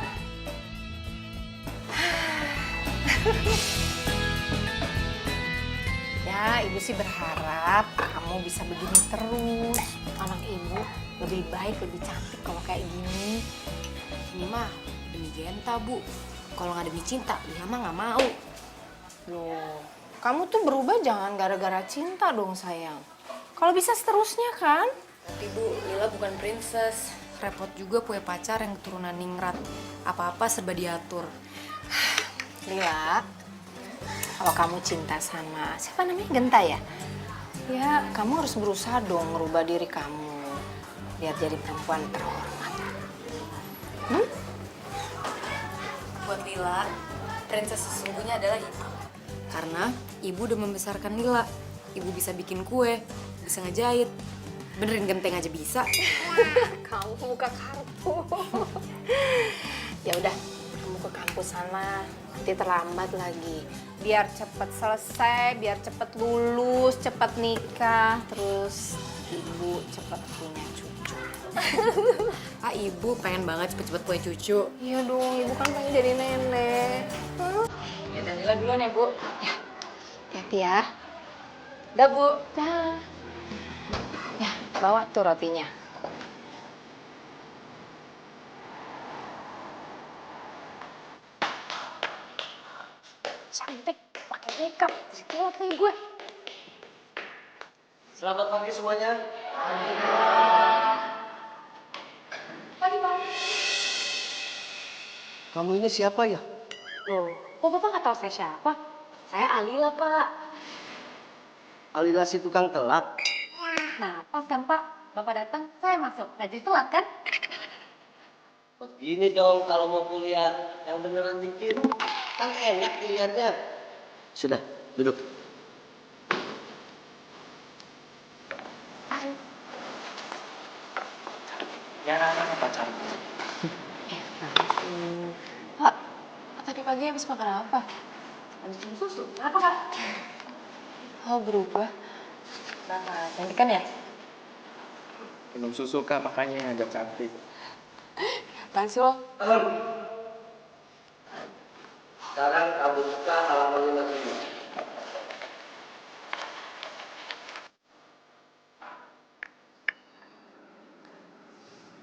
Ya, ibu sih berharap kamu bisa begini terus. Anak ibu lebih baik, lebih cantik kalau kayak gini. Ini mah demi Genta, Bu. Kalau nggak demi cinta, Lila mah nggak mau. Loh, kamu tuh berubah jangan gara-gara cinta dong sayang. Kalau bisa seterusnya kan? Tapi Bu, Lila bukan princess. Repot juga punya pacar yang keturunan ningrat. Apa-apa serba diatur. Lila, kalau kamu cinta sama siapa namanya Genta ya? Ya, kamu harus berusaha dong ngerubah diri kamu biar jadi perempuan terhormat. Buat Lila, princess sesungguhnya adalah ibu. Karena ibu udah membesarkan Lila. Ibu bisa bikin kue, bisa ngejahit. Benerin genteng aja bisa. Kamu buka kartu. Ya udah, kamu ke kampus sana. Nanti terlambat lagi. Biar cepet selesai, biar cepet lulus, cepet nikah, terus ibu cepet punya cucu. Ibu pengen banget cepet-cepet punya cucu. Iya dong, ibu kan pengen jadi nenek. Ya dan Lila duluan ya, Bu. Ya, hati ya. Dah, Bu. Dah. Ya, bawa tuh rotinya. Cantik, pakai makeup, sekilat kayak gue. Selamat pagi semuanya. Pagi, Pak. Kamu ini siapa ya? Loh, kok Bapak nggak tahu saya siapa? Saya Alila, Pak. Alila si tukang telak. Nah, pas kan, Pak. Bapak datang, saya masuk. Nggak jadi telat, kan? Begini dong kalau mau kuliah yang beneran dikit. Kan enak dilihatnya. Sudah, duduk. Ya, namanya pacar. Pak, tadi pagi habis makan apa? Habis minum susu. Kenapa, Kak? Oh, berubah. Nah, cantik kan ya? Minum susu Kak, makanya agak cantik. Apaan sih lo? Sekarang kamu buka halaman 55.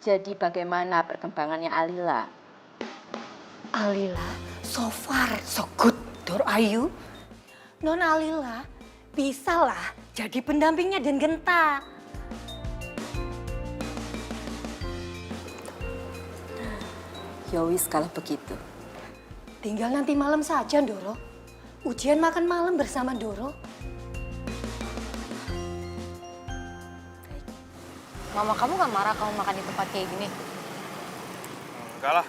Jadi bagaimana perkembangannya Alila? Alila, so far so good, Dor Ayu. Non Alila bisalah jadi pendampingnya Den Genta. Yowis kalau begitu. Tinggal nanti malam saja, Doro. Ujian makan malam bersama Doro. Mama kamu gak marah kamu makan di tempat kayak gini? Enggak lah.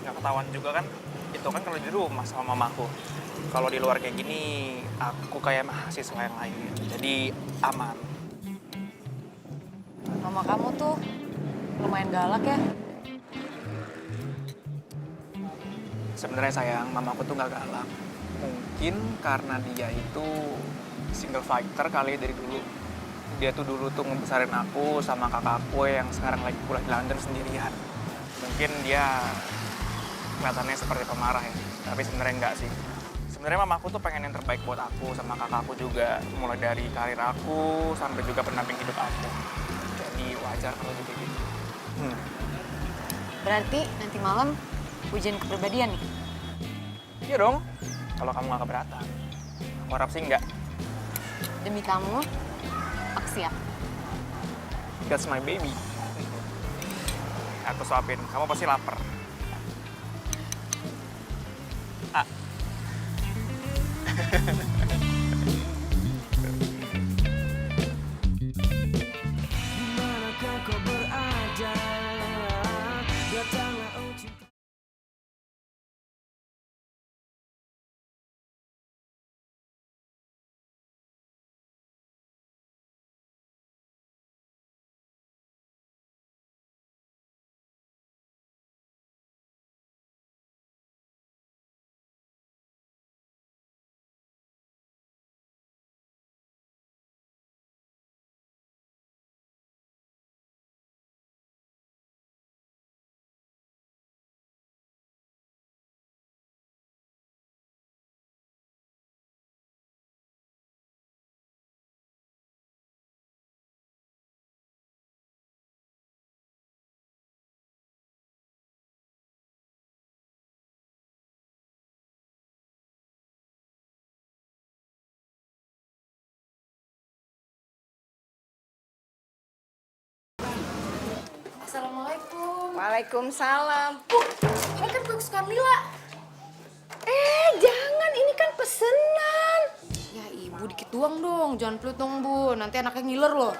Nggak ketahuan juga kan. Itu kan kalau di rumah sama mamaku. Kalau di luar kayak gini, aku kayak mahasiswa yang lain. Jadi aman. Mama kamu tuh lumayan galak ya. Sebenarnya sayang, mamaku tuh nggak galak. Mungkin karena dia itu single fighter kali dari dulu. Dia tuh dulu tuh ngebesarin aku sama kakakku yang sekarang lagi kuliah di London sendirian. Mungkin dia kelihatannya seperti pemarah ya, tapi sebenarnya enggak sih. Sebenarnya mamaku tuh pengen yang terbaik buat aku sama kakakku juga, mulai dari karir aku sampai juga pendamping hidup aku. Jadi wajar kalau juga gitu. Berarti nanti malam ujian kepribadian nih? Iya dong, kalau kamu nggak keberatan. Aku harap sih enggak. Demi kamu, aku siap. That's my baby. Aku suapin, kamu pasti lapar. Ah. Dimanakah kau berada? Datanglah oh cinta. Assalamualaikum. Waalaikumsalam. Ini kan kue kesukaan Lila. Jangan, ini kan pesenan. Ya ibu dikit doang dong, jangan pelit dong bu. Nanti anaknya ngiler loh.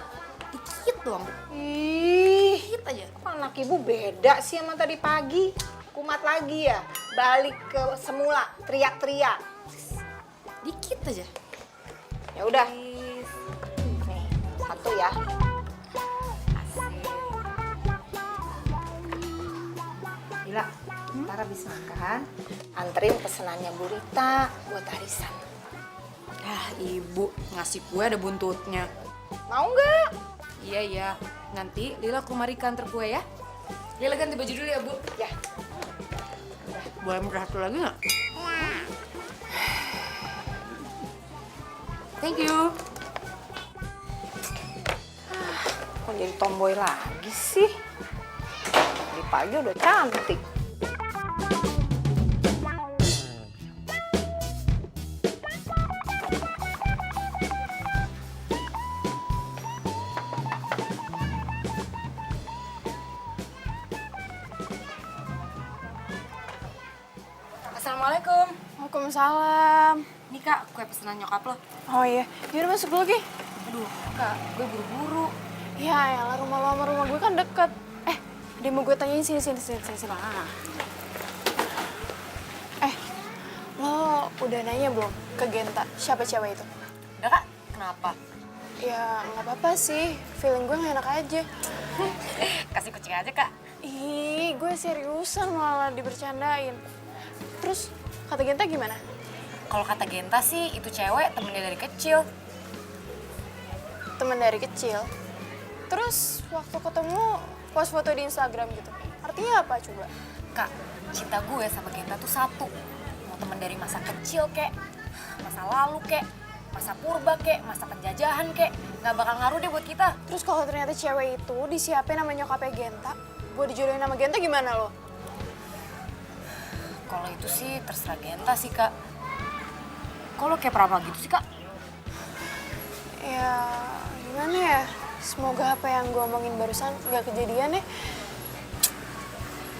Dikit doang. Ih, Dikit aja. anak ibu beda sih sama tadi pagi. Kumat lagi ya, balik ke semula, teriak-teriak. Dikit aja. Ya udah. Nih, satu ya. Gila, ntar habis makan, anterin pesenannya Bu Rita buat arisan. Ah ibu, ngasih kue ada buntutnya. Mau nggak? Iya, nanti Lila ke rumah Rika antar kue ya. Lila ganti baju dulu ya bu. Ya. Boleh minta satu lagi nggak? Thank you. Kok jadi tomboy lagi sih? Di pagi udah cantik. Assalamualaikum. Waalaikumsalam. Nih kak, kue pesanan nyokap lo. Oh iya, yaudah masuk dulu, Ki. Aduh kak, gue buru-buru. Ya elah, rumah lo sama rumah gue kan deket. Dia mau gue tanyain sini. Lo udah nanya belum ke Genta siapa cewek itu? Udah kak, kenapa? Ya nggak apa-apa sih, feeling gue nggak enak aja. Kasih kucing aja kak. Ih, gue seriusan malah dibercandain. Terus kata Genta gimana? Kalau kata Genta sih, itu cewek temennya dari kecil. Temen dari kecil. Terus waktu ketemu post foto di Instagram gitu. Artinya apa coba? Kak, cinta gue sama Genta tuh satu. Mau temen dari masa kecil kek, masa lalu kek, masa purba kek, masa penjajahan kek. nggak bakal ngaruh deh buat kita. Terus kalau ternyata cewek itu disiapin sama nyokapnya Genta, gue dijodohin sama Genta gimana lo? Kalau itu sih terserah Genta sih, Kak. Kok lo kayak peramal gitu sih, Kak? Ya, gimana ya? Semoga apa yang gue omongin barusan gak kejadian ya.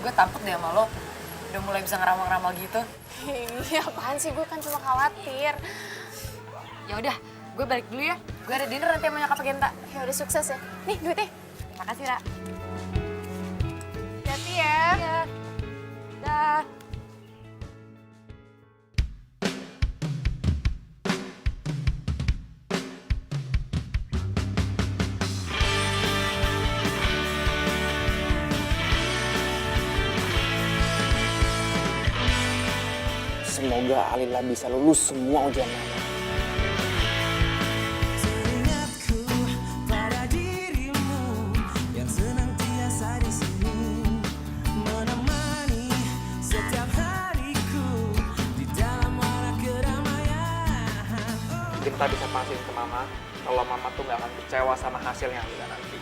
Gue takut deh sama lo. Udah mulai bisa ngeramal-ngeramal gitu. Iya, apaan sih? Gue kan cuma khawatir. Ya udah, gue balik dulu ya. Gue ada dinner nanti sama nyokap Genta. Ya udah, sukses ya. Nih, duitnya. Makasih, Ra. Hati ya. Iya. Dah. Semoga Alila bisa lulus semua ujian mama. Teringatku pada dirimu yang senantiasa di sini menemani setiap hariku di dalam warna keramaian. Kita bisa pastiin ke mama kalau mama tuh nggak akan kecewa sama hasilnya Alila nanti.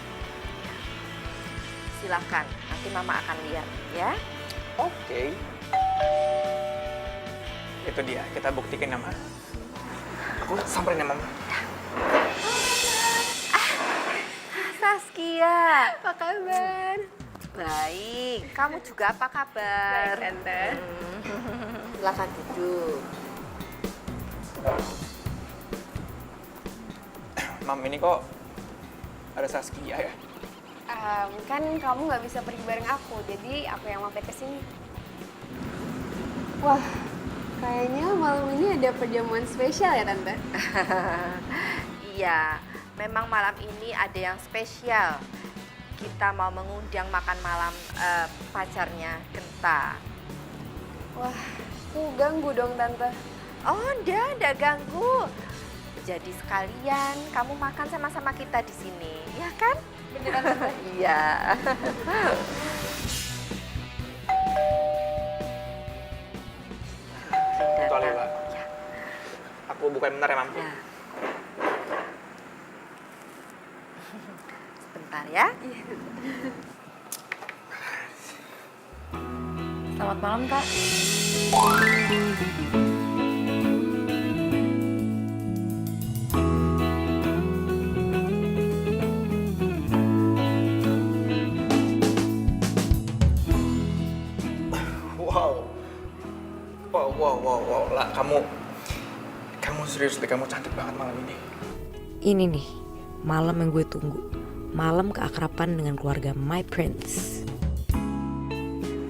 Silahkan, nanti mama akan lihat ya. Oke. Itu dia, kita buktikan ya, Ma. Aku samperin ya, Mama. Saskia, Apa kabar? baik. Kamu juga apa kabar? Baik, Tante. Silakan duduk. Mam, ini kok ada Saskia ya? Kan kamu nggak bisa pergi bareng aku, jadi aku yang mampir ke sini. Wah, kayaknya malam ini ada perjamuan spesial ya, Tante? Iya, memang malam ini ada yang spesial. Kita mau mengundang makan malam pacarnya Genta. Wah, aku ganggu dong, Tante. Oh, enggak ganggu. Jadi sekalian kamu makan sama-sama kita di sini, ya kan? Beneran, Tante? Iya. Itu Alila. Aku bukain bentar ya, Mam. Ya. Sebentar ya. Selamat malam, Kak. Wow, lah kamu serius deh, kamu cantik banget malam ini. Ini nih, malam yang gue tunggu. Malam keakraban dengan keluarga My Prince.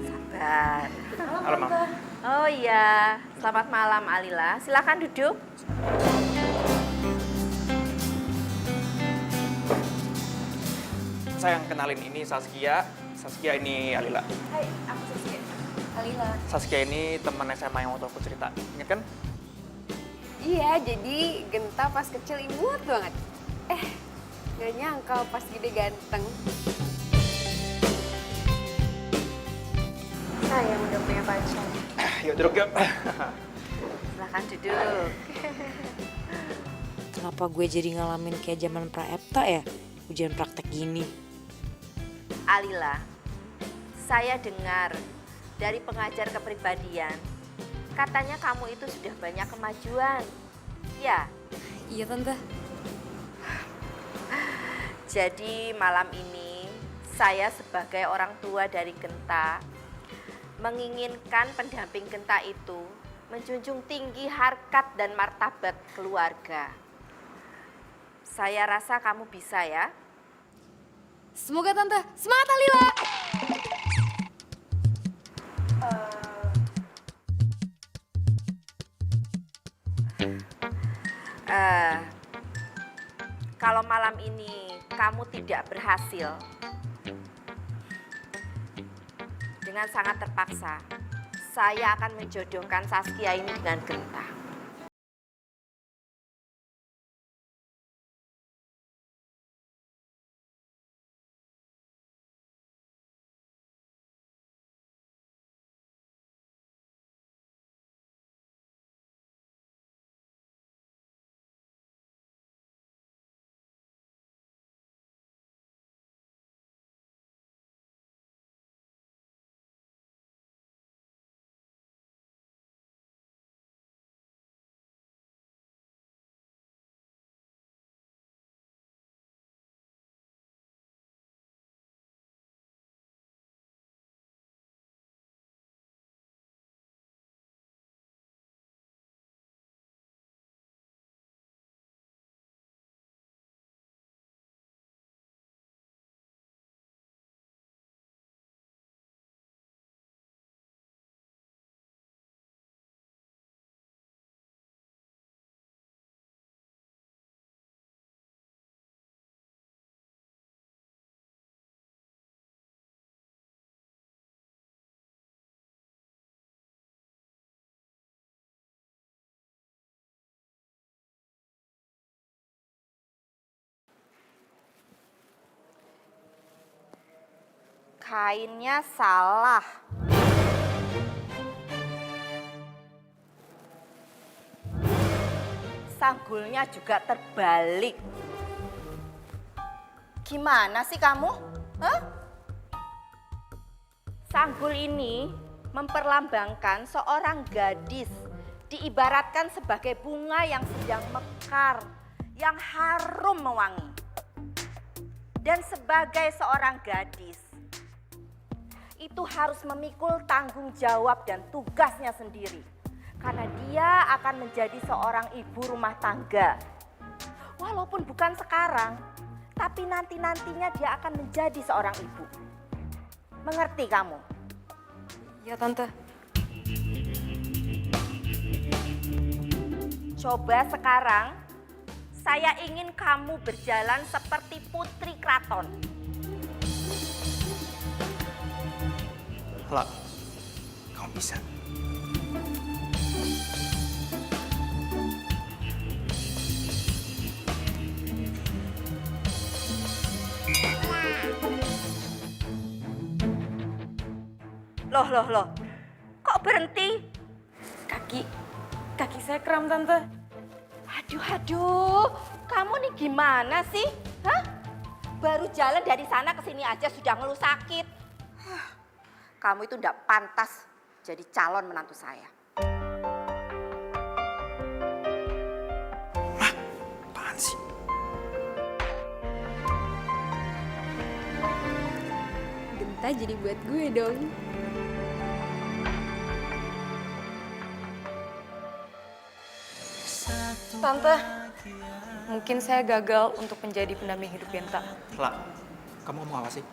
Sabar. Halo, Mam. Oh iya, selamat malam Alila. Silakan duduk. Saya yang kenalin, ini Saskia. Saskia ini Alila. Hai, aku Saskia. Alila. Saskia ini teman SMA yang waktu aku cerita. Ingat kan? Iya, jadi Genta pas kecil imut banget. Gak nyangka pas gede ganteng. Saya udah punya pacar. Yuk duduk yuk. Silakan duduk. Kenapa gue jadi ngalamin kayak zaman pra-EPTA ya? Ujian praktek gini. Alila, saya dengar dari pengajar kepribadian, katanya kamu itu sudah banyak kemajuan. Ya? Iya, Tante. Jadi malam ini saya sebagai orang tua dari Genta menginginkan pendamping Genta itu menjunjung tinggi harkat dan martabat keluarga. Saya rasa kamu bisa ya. Semoga, Tante. Semangat, Alila! Kalau malam ini kamu tidak berhasil, dengan sangat terpaksa, saya akan menjodohkan Saskia ini dengan Genta. Kainnya salah. Sanggulnya juga terbalik. Gimana sih kamu? Hah? Sanggul ini memperlambangkan seorang gadis, diibaratkan sebagai bunga yang sedang mekar, yang harum mewangi. Dan sebagai seorang gadis, itu harus memikul tanggung jawab dan tugasnya sendiri. Karena dia akan menjadi seorang ibu rumah tangga. Walaupun bukan sekarang, tapi nanti-nantinya dia akan menjadi seorang ibu. Mengerti kamu? Ya, Tante. Coba sekarang, saya ingin kamu berjalan seperti putri keraton. La, kamu bisa. Loh. Kok berhenti? Kaki saya kram, Tante. Aduh. Kamu nih gimana sih? Hah? Baru jalan dari sana ke sini aja sudah ngeluh sakit. Kamu itu enggak pantas jadi calon menantu saya. Apaan sih? Genta jadi buat gue dong. Tante, mungkin saya gagal untuk menjadi pendamping hidup Genta. La, kamu ngomong apa sih?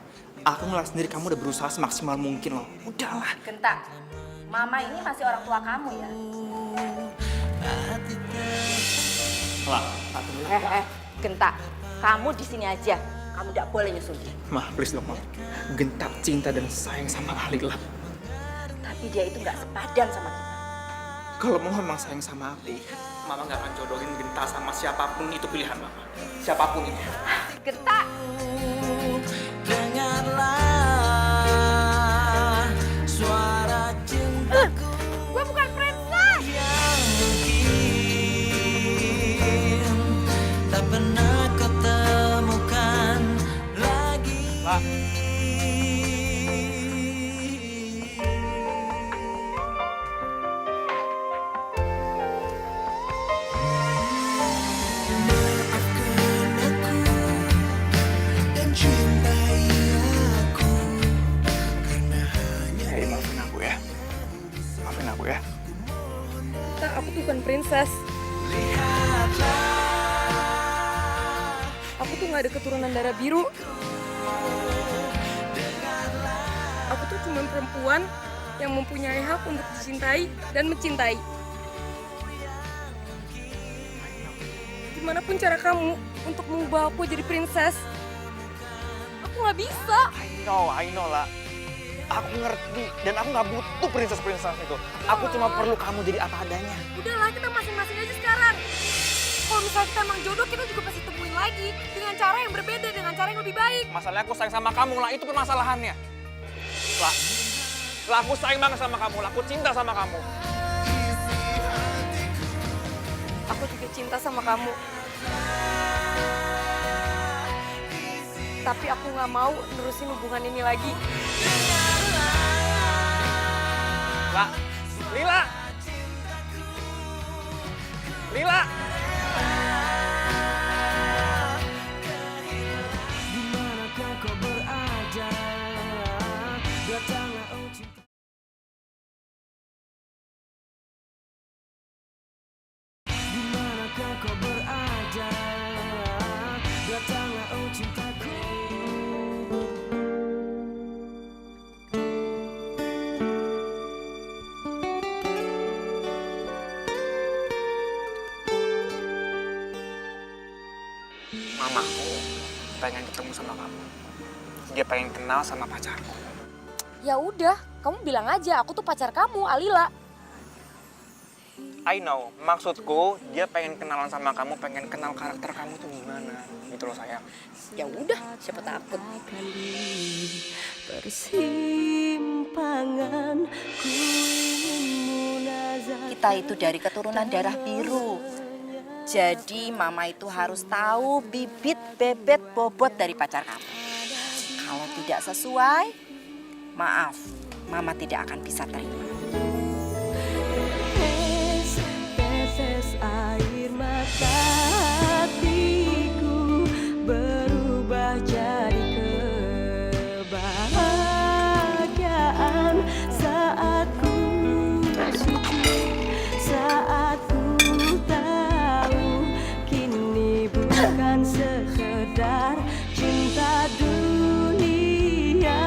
Aku ngeliat sendiri kamu udah berusaha semaksimal mungkin loh. Udahlah. Genta, Mama ini masih orang tua kamu ya. La, Genta, kamu di sini aja. Kamu tidak boleh nyusul dia. Ma, please dong, Ma. Genta cinta dan sayang sama Ali, La. Tapi dia itu nggak sepadan sama kita. Kalau mau memang sayang sama Ali, Mama nggak akan jodohin Genta sama siapapun, itu pilihan Mama. Siapapun itu. Genta! Dengarlah suara cintaku. Gue bukan princess! Yang mungkin tak pernah kau temukan lagi. La. Maafin aku ya. Tak, aku tuh bukan princess. Aku tuh gak ada keturunan darah biru. Aku tuh cuma perempuan yang mempunyai hak untuk dicintai dan mencintai. Gimanapun cara kamu untuk mengubah aku jadi princess, aku gak bisa. I know lah. Aku ngerti dan aku nggak butuh princess itu. Aku cuma perlu kamu jadi apa adanya. Udahlah, kita masing-masing aja sekarang. Kalau misalnya kita emang jodoh, kita juga pasti temuin lagi dengan cara yang berbeda, dengan cara yang lebih baik. Masalahnya aku sayang sama kamu lah, itu permasalahannya. Lah, aku sayang banget sama kamu, lah aku cinta sama kamu. Aku juga cinta sama kamu. Tapi aku nggak mau nerusin hubungan ini lagi. Lila! Dimanakah kau berada? Datanglah oh cinta. Dimanakah kau berada? Datanglah oh cintaku. Mamaku pengen ketemu sama kamu. Dia pengen kenal sama pacarku. Ya udah, kamu bilang aja aku tuh pacar kamu, Alila. I know, maksudku dia pengen kenalan sama kamu, pengen kenal karakter kamu tuh gimana. Gitu loh sayang. Ya udah, siapa takut. persimpangan ku ingin munazah. Kita itu dari keturunan darah biru. Jadi mama itu harus tahu bibit, bebet, bobot dari pacar kamu. Kalau tidak sesuai, maaf, mama tidak akan bisa terima. Tetes air mata hatiku berubah jadi kebahagiaan saat ku sujud, saat ku tahu kini bukan sekedar cinta dunia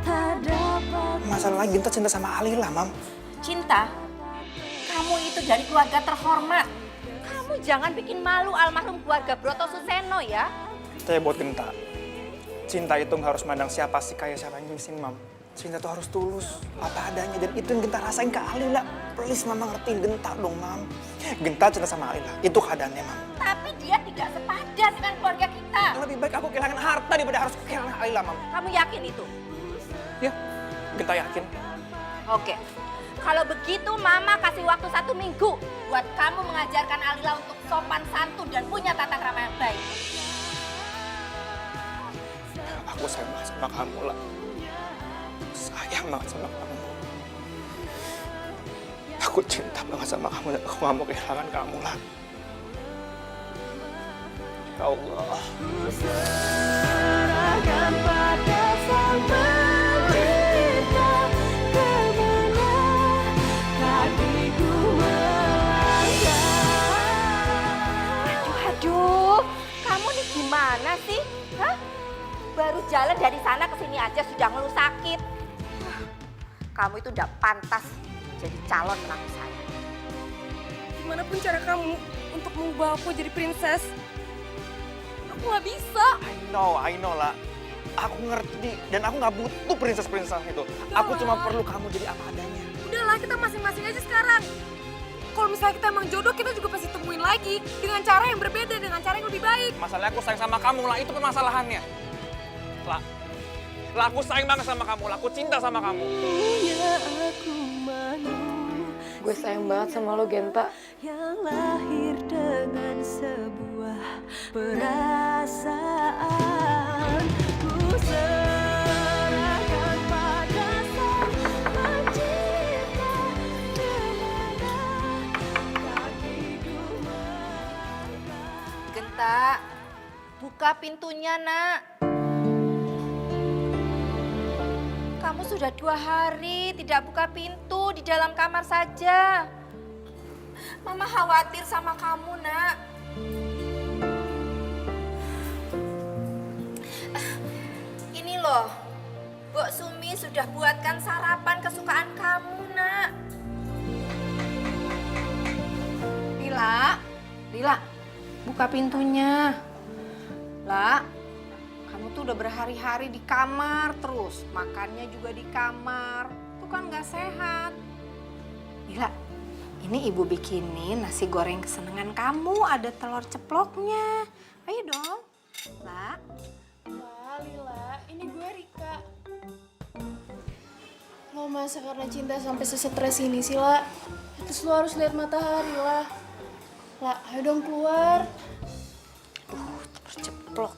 tak dapat. Masalahnya Ginta cinta sama Alila, Mam. Cinta? Kamu itu dari keluarga terhormat. Kamu jangan bikin malu almarhum keluarga Broto Suseno ya. Tapi buat Genta, cinta itu nggak harus mandang siapa sih kaya siapa yang sini, Mam. Cinta itu harus tulus, apa adanya. Dan itu yang Genta rasain ke Alila. Please, Mama ngertiin Genta dong, Mam. Genta cinta sama Alila, itu keadaannya, Mam. Tapi dia tidak sepadan dengan keluarga kita. Lebih baik aku kehilangan harta daripada harus kehilangan Alila, Mam. Kamu yakin itu? Ya, Genta yakin. Oke. Kalau begitu Mama kasih waktu 1 minggu buat kamu mengajarkan Alila untuk sopan santun dan punya tata krama yang baik. Aku sayang banget sama kamu, lah. Sayang banget sama kamu. Aku cinta banget sama kamu dan aku gak mau kehilangan kamu, lah. Ya Allah. Serahkan pada sang pencipta kemana kakiku melangkah. Aduh, kamu nih gimana sih? Hah? Baru jalan dari sana ke sini aja sudah ngeluh sakit. Kamu itu udah pantas jadi calon menantu saya. Gimana pun cara kamu untuk mengubah aku jadi princess, aku nggak bisa. I know lah. Aku ngerti dan aku nggak butuh princess itu. Aku cuma perlu kamu jadi apa adanya. Udahlah, kita masing-masing aja sekarang. Kalau misalnya kita emang jodoh, kita juga pasti temuin lagi dengan cara yang berbeda, dengan cara yang lebih baik. Masalahnya aku sayang sama kamu, lah. Itu permasalahannya. Lah, aku sayang banget sama kamu, lah. Aku cinta sama kamu. Gue sayang banget sama lo, Genta. Yang lahir dengan sebuah perasaan. Ku serahkan pada sang pencipta kemana kakiku melangkah. Genta, buka pintunya, Nak. Kamu sudah 2 hari tidak buka pintu, di dalam kamar saja. Mama khawatir sama kamu, Nak. Ini loh, Mbok Sumi sudah buatkan sarapan kesukaan kamu, Nak. Lila, buka pintunya. Lah, kamu tuh udah berhari-hari di kamar terus, makannya juga di kamar. Itu kan nggak sehat. Lila, ini ibu bikinin nasi goreng kesenangan kamu, ada telur ceploknya. Ayo dong, Lah. Wah, Lila, ini gue Rika. Lo masa karena cinta sampai sesetres ini sih, La? Terus lo harus lihat matahari, lah. La, ayo dong keluar. Telur ceplok.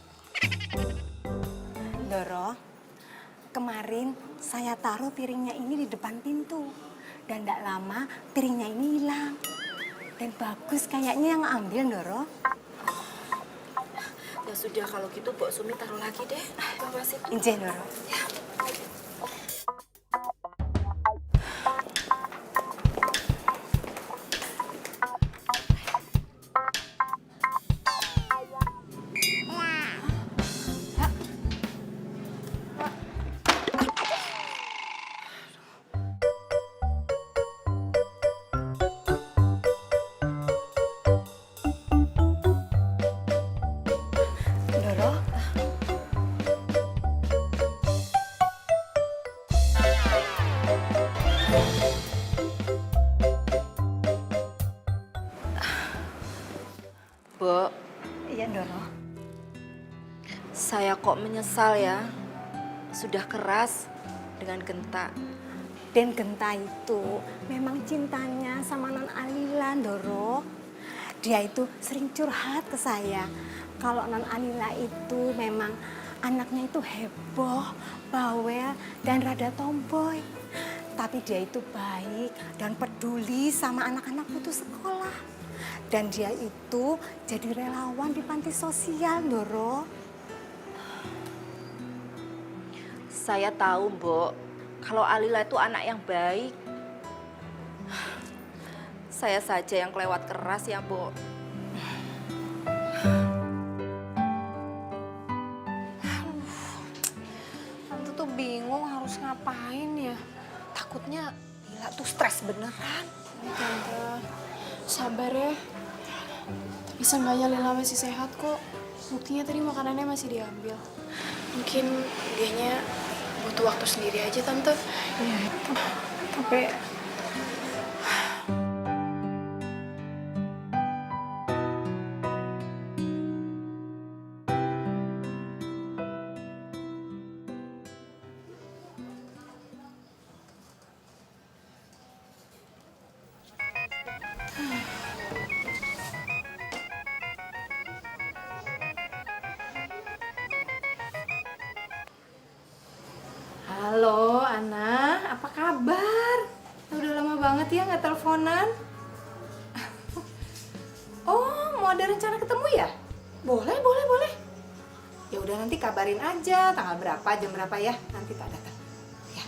Doro, kemarin saya taruh piringnya ini di depan pintu. Dan tidak lama piringnya ini hilang. Dan bagus kayaknya yang ambil, Doro. Ya sudah, kalau gitu Mbok Sumi taruh lagi deh. Bawa situ. Injen, Doro. Ya. Mbok. Iya, Doro. Saya kok menyesal ya. sudah keras dengan Genta. Dan Genta itu memang cintanya sama Non Alila, Ndoro. Dia itu sering curhat ke saya. Kalau Non Alila itu memang anaknya itu heboh, bawel, dan rada tomboy. Tapi dia itu baik dan peduli sama anak-anak putus sekolah. Dan dia itu jadi relawan di panti sosial, Ndoro. Saya tahu, Mbok, kalau Alila itu anak yang baik. Saya saja yang kelewat keras ya, Mbok. Tante tuh bingung harus ngapain ya. Takutnya Lila tuh stres beneran. Tante, sabar ya. Tapi seenggaknya Lila masih sehat kok. Buktinya tadi makanannya masih diambil. Mungkin dianya butuh waktu sendiri aja, Tante. Iya, tapi halo, Ana, apa kabar? Udah lama banget ya nggak teleponan. Oh, mau ada rencana ketemu ya? Boleh, boleh, boleh. Ya udah nanti kabarin aja tanggal berapa, jam berapa ya. Nanti tak datang. Ya,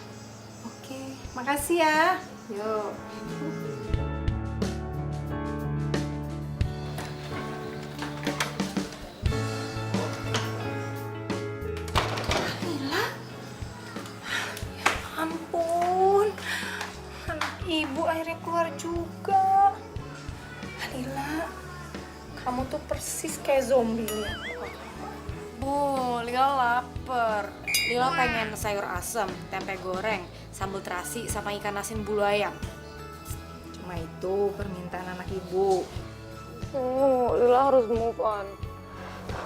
oke. Makasih ya. Yuk. Ampun, anak ibu akhirnya keluar juga. Lila, kamu tuh persis kayak zombie lihat. Bu, Lila lapar. Lila pengen sayur asem, tempe goreng, sambal terasi, sama ikan asin bulu ayam. Cuma itu permintaan anak ibu. Lila harus move on.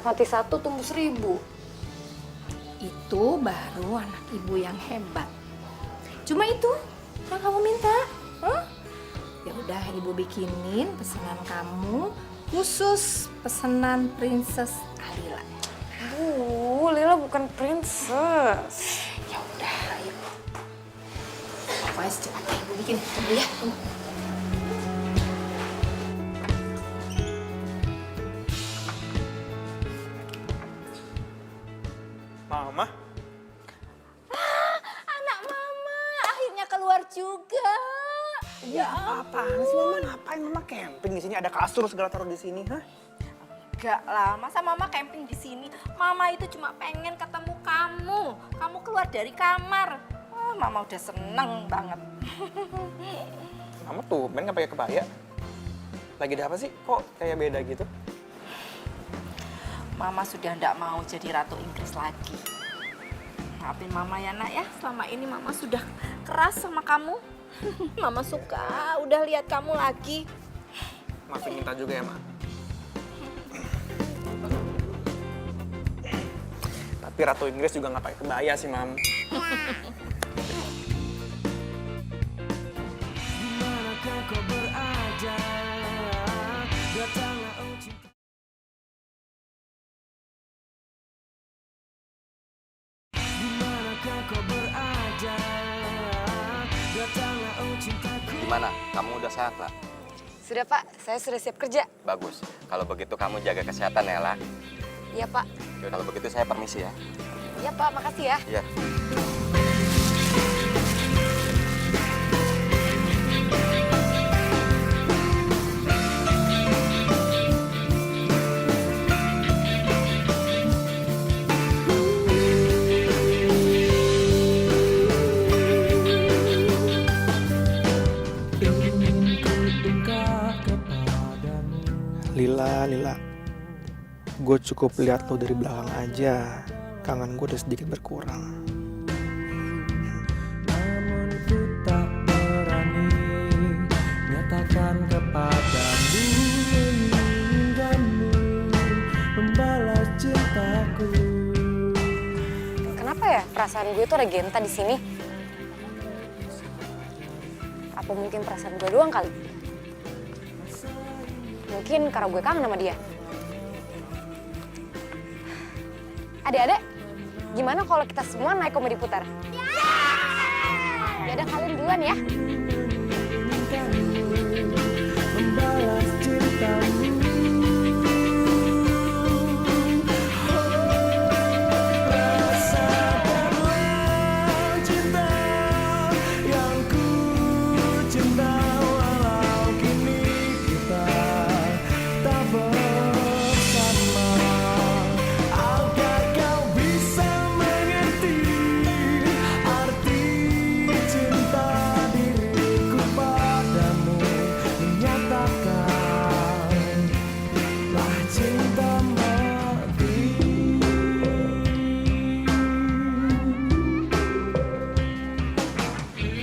Mati satu tumbuh 1000. Itu baru anak ibu yang hebat. Cuma itu yang kamu minta. Ya udah, ibu bikinin pesanan kamu khusus pesanan Princess Alila. Bu, Lila bukan princess. Ya udah, ayo. Pokoknya secepatnya ibu bikin. Tunggu ya, tunggu. Mama? Anak Mama akhirnya keluar juga. Ya apaan sih Mama? Ngapain Mama camping di sini? Ada kasur segala taruh di sini, hah? Enggak lah, masa Mama camping di sini? Mama itu cuma pengen ketemu kamu. Kamu keluar dari kamar. Mama udah seneng banget. Mama tuh main nggak pakai kebaya? Lagi ada apa sih? Kok kayak beda gitu? Mama sudah ndak mau jadi ratu Inggris lagi. Maafin Mama ya nak ya, selama ini Mama sudah keras sama kamu. Mama suka udah lihat kamu lagi. Maafin Minta juga ya, Ma. Tapi Ratu Inggris juga nggak pakai kebaya sih, Mam. Dimanakah kau berada? Datanglah oh cinta. Dimanakah kau berada? Datanglah oh cintaku. Gimana? Kamu udah sehat, Pak? Sudah Pak, saya sudah siap kerja. Bagus. Kalau begitu kamu jaga kesehatan ya, La. Iya Pak. Yaudah, kalau begitu saya permisi ya. Iya Pak, makasih ya. Iya. Lila, gue cukup lihat lo dari belakang aja, kangen gue udah sedikit berkurang. Namun ku tak berani nyatakan kepadamu, ingin membalas cintaku. Kenapa ya perasaan gue tuh ada Genta di sini? Apa mungkin perasaan gue doang kali? Mungkin karena gue kangen sama dia. Adik-adik, gimana kalau kita semua naik komedi putar? Ya udah kalian duluan ya. Membalas cintamu. Rasakanlah cinta yang ku cinta, walau kini kita tak bersama. Agar kau bisa mengerti arti cinta diriku padamu, menyatakanlah cinta mati.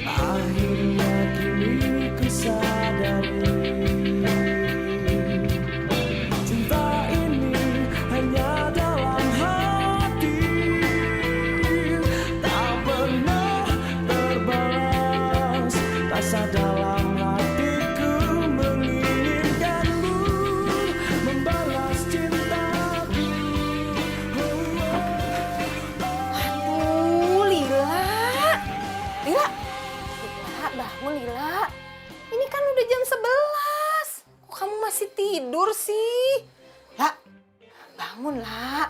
Akhirnya kini ku sadari, cinta ini hanya dalam hati, tak pernah terbalas. Rasa dalam hatiku menginginkanmu, membalas cintaku. Aduh, Lila. Lila. Lila, bangun Lila. Ini kan udah jam 11. Kok kamu masih tidur sih? La, bangun La.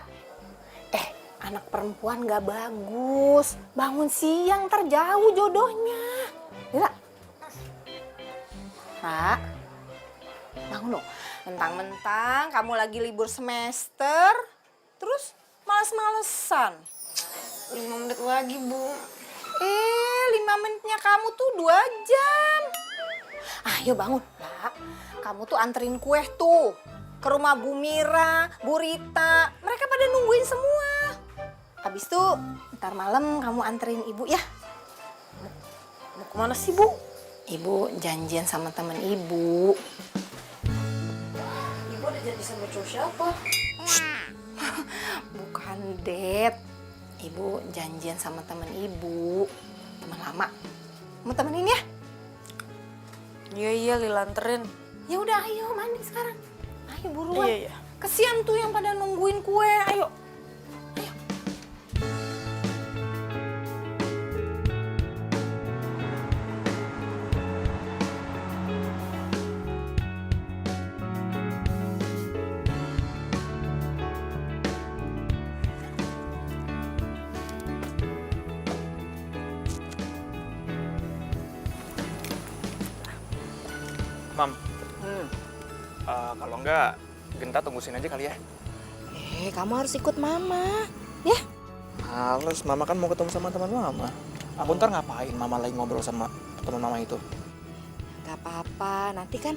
Anak perempuan gak bagus. Bangun siang, ntar jauh jodohnya. Lila. La, bangun dong. Mentang-mentang kamu lagi libur semester, terus males-malesan. 5 menit lagi, Bu. 5 menitnya kamu tuh 2 jam. Ayo bangun, Lah. Kamu tuh anterin kue tuh ke rumah Bu Mira, Bu Rita. Mereka pada nungguin semua. Habis itu ntar malam kamu anterin Ibu ya. Mau kemana sih, Bu? Ibu janjian sama temen Ibu. Ibu udah jadi sama cowok siapa? Bukan, Det. Ibu janjian sama temen Ibu. Teman lama. Mau temenin ya? Iya, Lila anterin. Ya udah, ayo mandi sekarang. Ayo buruan. Iya. Kesian tuh yang pada nungguin kue. Ayo. Mam, kalau enggak, Genta tunggu sini aja kali ya. Kamu harus ikut Mama, ya? Males, Mama kan mau ketemu sama teman Mama. Aku ntar ngapain Mama lagi ngobrol sama teman Mama itu? Gak apa-apa, nanti kan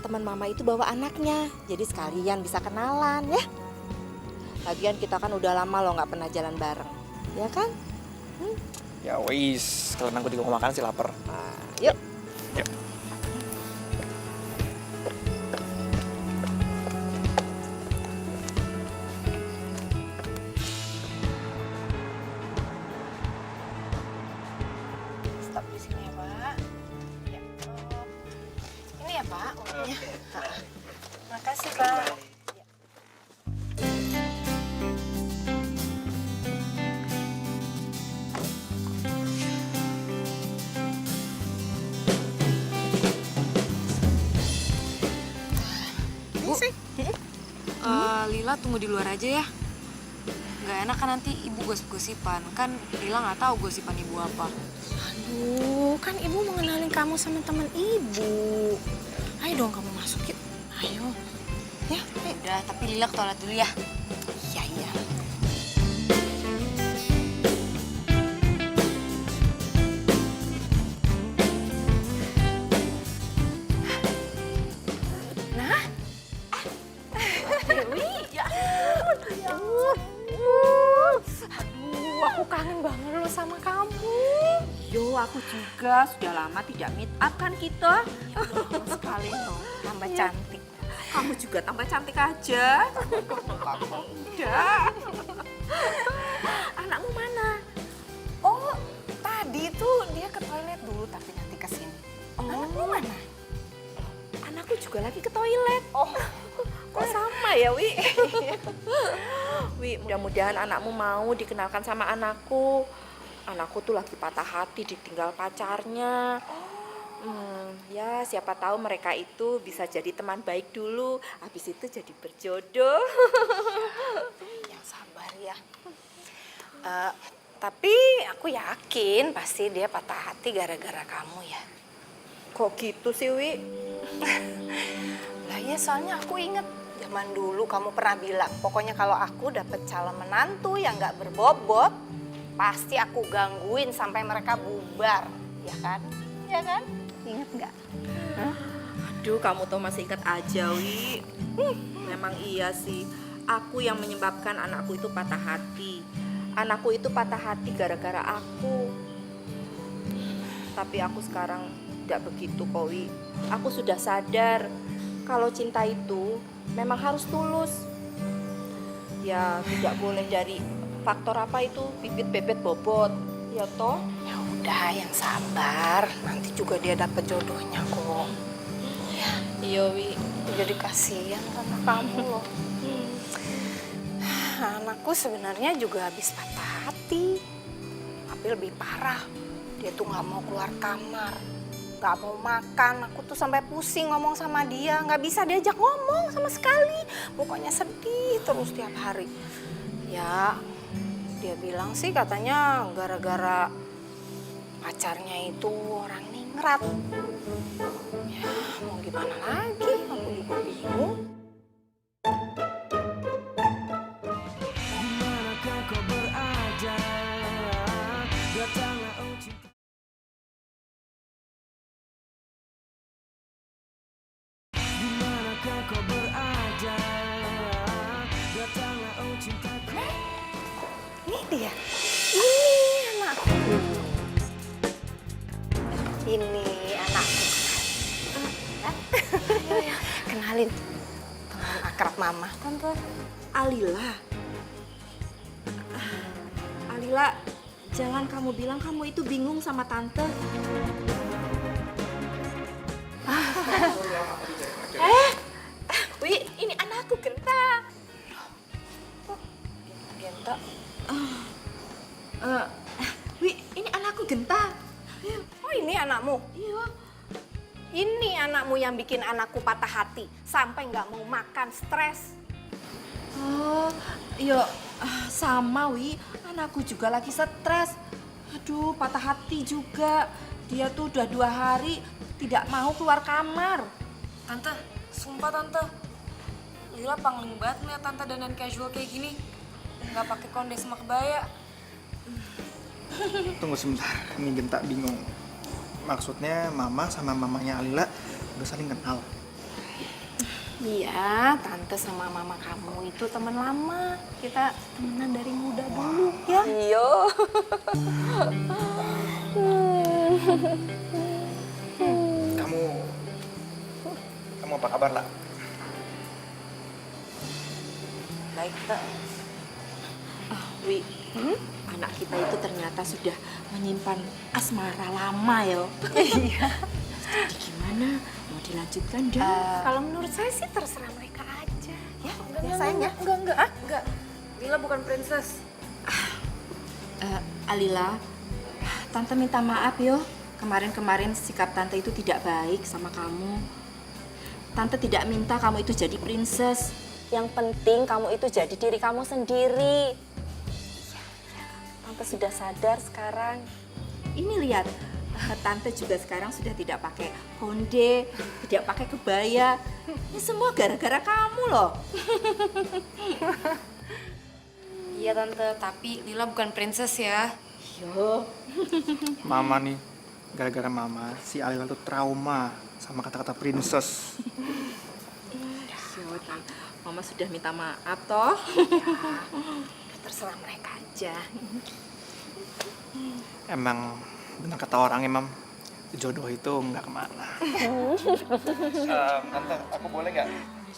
teman Mama itu bawa anaknya, jadi sekalian bisa kenalan, ya? Lagian kita kan udah lama loh nggak pernah jalan bareng, ya kan? Ya wis, kalian aku juga mau makan sih lapar. Yuk. Yuk. Stop di sini ya, Pak. Ya. Ini ya, Pak, uangnya. Makasih, Pak. Lila tunggu di luar aja ya. Gak enak kan nanti ibu gosip-gosipan. Kan Lila nggak tahu gosipan ibu apa. Aduh, kan Ibu mengenalin kamu sama teman Ibu. Ayo dong kamu masuk yuk. Ayo. Ya, ayo. Udah, tapi Lila ke toilet dulu ya. Iya, iya. Nah. Dewi, ya ampun. Ya ampun. Aduh, aku kangen banget loh sama kamu. Yo, aku juga sudah lama tidak meet up kan kita. Sekali loh, tambah cantik. Kamu juga tambah cantik aja. Kamu enggak. Anakmu mana? Wi, mudah-mudahan anakmu mau dikenalkan sama anakku. Anakku tuh lagi patah hati ditinggal pacarnya. Ya siapa tahu mereka itu bisa jadi teman baik dulu, habis itu jadi berjodoh. Yang sabar ya. Tapi aku yakin pasti dia patah hati gara-gara kamu ya. Kok gitu sih, Wi? Lah ya soalnya aku inget zaman dulu kamu pernah bilang, pokoknya kalau aku dapet calon menantu yang nggak berbobot, pasti aku gangguin sampai mereka bubar, ya kan? Ya kan? Ingat nggak? Aduh, kamu tuh masih ingat aja, Wi. Memang iya sih, aku yang menyebabkan anakku itu patah hati. Anakku itu patah hati gara-gara aku. Tapi aku sekarang tidak begitu, kok, Wi. Aku sudah sadar kalau cinta itu memang harus tulus. Ya, tidak boleh dari faktor apa itu, bibit bebet bobot. Ya toh? Ya udah, yang sabar. Nanti juga dia dapet jodohnya kok. Ya, iya, Wi. Jadi kasihan sama kamu loh. Anakku sebenarnya juga habis patah hati. Tapi lebih parah. Dia tuh nggak mau keluar kamar. Nggak mau makan. Aku tuh sampai pusing ngomong sama dia. Nggak bisa diajak ngomong sama sekali. Pokoknya sedih terus tiap hari. Ya, dia bilang sih katanya gara-gara pacarnya itu orang ningrat. Ya, mau gimana lagi? Aku juga bingung. Dimanakah kau berada? Datanglah oh cinta. Dimanakah kau berada? Datanglah oh cintaku. Ini dia. Ini anakku. Ini anakku. Kenalin. Teman akrab mama. Tante Alila. Alila, jangan kamu bilang kamu itu bingung sama tante. Wi, ini anakku Genta. Genta. Wi, ini anakku Genta. Oh, ini anakmu? Iya. Ini anakmu yang bikin anakku patah hati. Sampai nggak mau makan, stres. Oh, iya, sama Wi. Anakku juga lagi stres. Aduh, patah hati juga. Dia tuh udah 2 hari tidak mau keluar kamar. Tante, sumpah tante. Lila pangling banget ngeliat tante dandan casual kayak gini. Nggak pakai konde sama kebaya. Tunggu sebentar, ini Genta bingung. Maksudnya mama sama mamanya Alila udah saling kenal. Iya, tante sama mama kamu itu teman lama. Kita temenan dari muda dulu, ya? Iya. Kamu apa kabar, lah? Baik, Tante. Wi, anak kita itu ternyata sudah menyimpan asmara lama ya. Iya. Jadi gimana? Mau dilanjutkan dong? Kalau menurut saya sih terserah mereka aja. Ya, Enggak, sayang ya? Enggak. Lila bukan princess. Alila, Tante minta maaf yo. Kemarin-kemarin sikap Tante itu tidak baik sama kamu. Tante tidak minta kamu itu jadi princess. Yang penting kamu itu jadi diri kamu sendiri. Tante sudah sadar sekarang. Ini lihat, Tante juga sekarang sudah tidak pakai konde, tidak pakai kebaya. Ini semua gara-gara kamu loh. Iya tante, tapi Lila bukan princess ya. Yo. Mama nih, gara-gara mama, si Alila tuh trauma sama kata-kata princess. Mama sudah minta maaf toh. Ya, terserah mereka aja. Emang benar kata orang Mam, jodoh itu nggak kemana. Tante, aku boleh nggak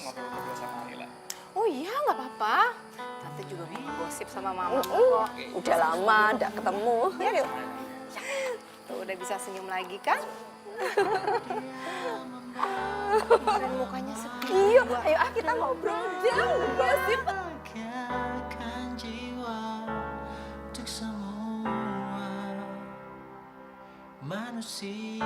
ngobrol-ngobrol sama Alila? Oh iya, nggak apa-apa. Tante juga mau gosip sama mama kok. Udah lama nggak ketemu. Ya, yuk. Tuh udah bisa senyum lagi kan? Kemarin mukanya sedih. Iya, ayo kita ngobrol aja, gosip. manusia.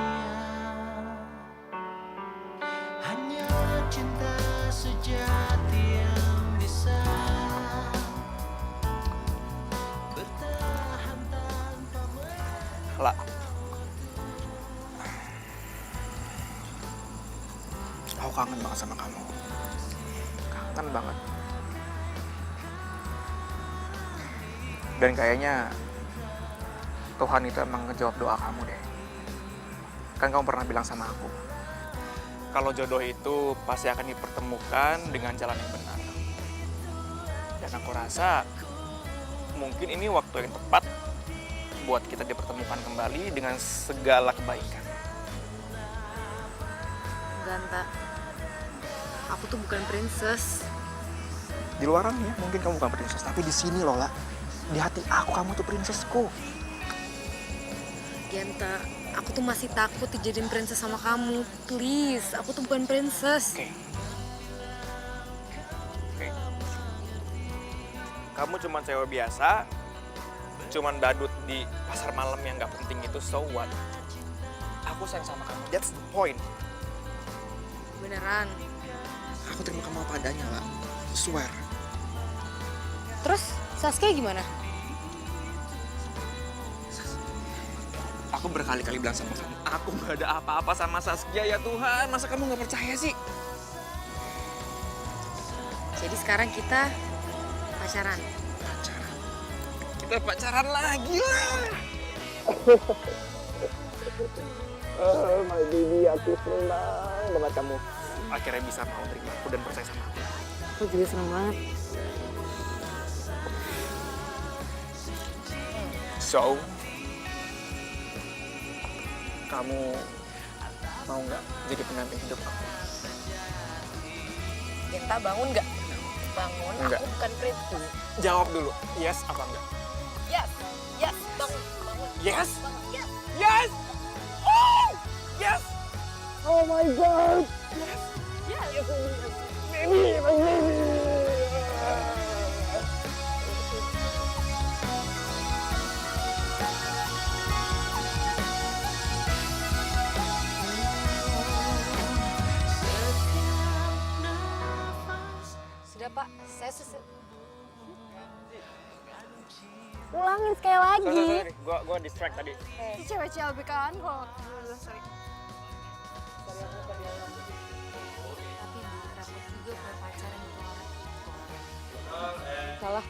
Hanya cinta sejati yang bisa bertahan tanpa Lah, aku kangen banget sama kamu. Kangen banget. Dan kayaknya Tuhan itu emang ngejawab doa kamu deh. Kan kamu pernah bilang sama aku, kalau jodoh itu pasti akan dipertemukan dengan jalan yang benar. Dan aku rasa mungkin ini waktu yang tepat buat kita dipertemukan kembali dengan segala kebaikan. Ganta, aku tuh bukan princess. Di luaran ya, mungkin kamu bukan princess, tapi di sini loh, lah. Di hati aku, kamu tuh princessku. Ganta, aku tuh masih takut dijadiin princess sama kamu. Please, aku tuh bukan princess. Oke. Kamu cuma cewek biasa, cuman badut di pasar malam yang gak penting itu, so what? Aku sayang sama kamu, that's the point. Beneran. Aku terima kamu apa adanya, lah. Swear. Terus Saskia gimana? Aku berkali-kali bilang sama kamu, aku gak ada apa-apa sama Saskia, ya Tuhan. Masa kamu gak percaya sih? Jadi sekarang kita pacaran. Kita pacaran lagi lah. Oh my baby, aku senang banget kamu. Akhirnya bisa mau terima aku dan percaya sama aku. Aku juga seneng banget. So, kamu mau nggak jadi pendamping hidup aku? Genta, bangun nggak? Bangun, Enggak. aku bukan princess. Jawab dulu, yes apa enggak? Yes, yes, bangun, bangun. Yes? Bangun, yes. Yes! Oh! Yes! Oh my god! Yes. Baby, my baby! Sudah Pak, saya ulangin sekali lagi. Sorry. Gua distract tadi. Si cewek CLBK kan kok. Sorry. Tapi takut juga punya pacar yang gitu. Salah.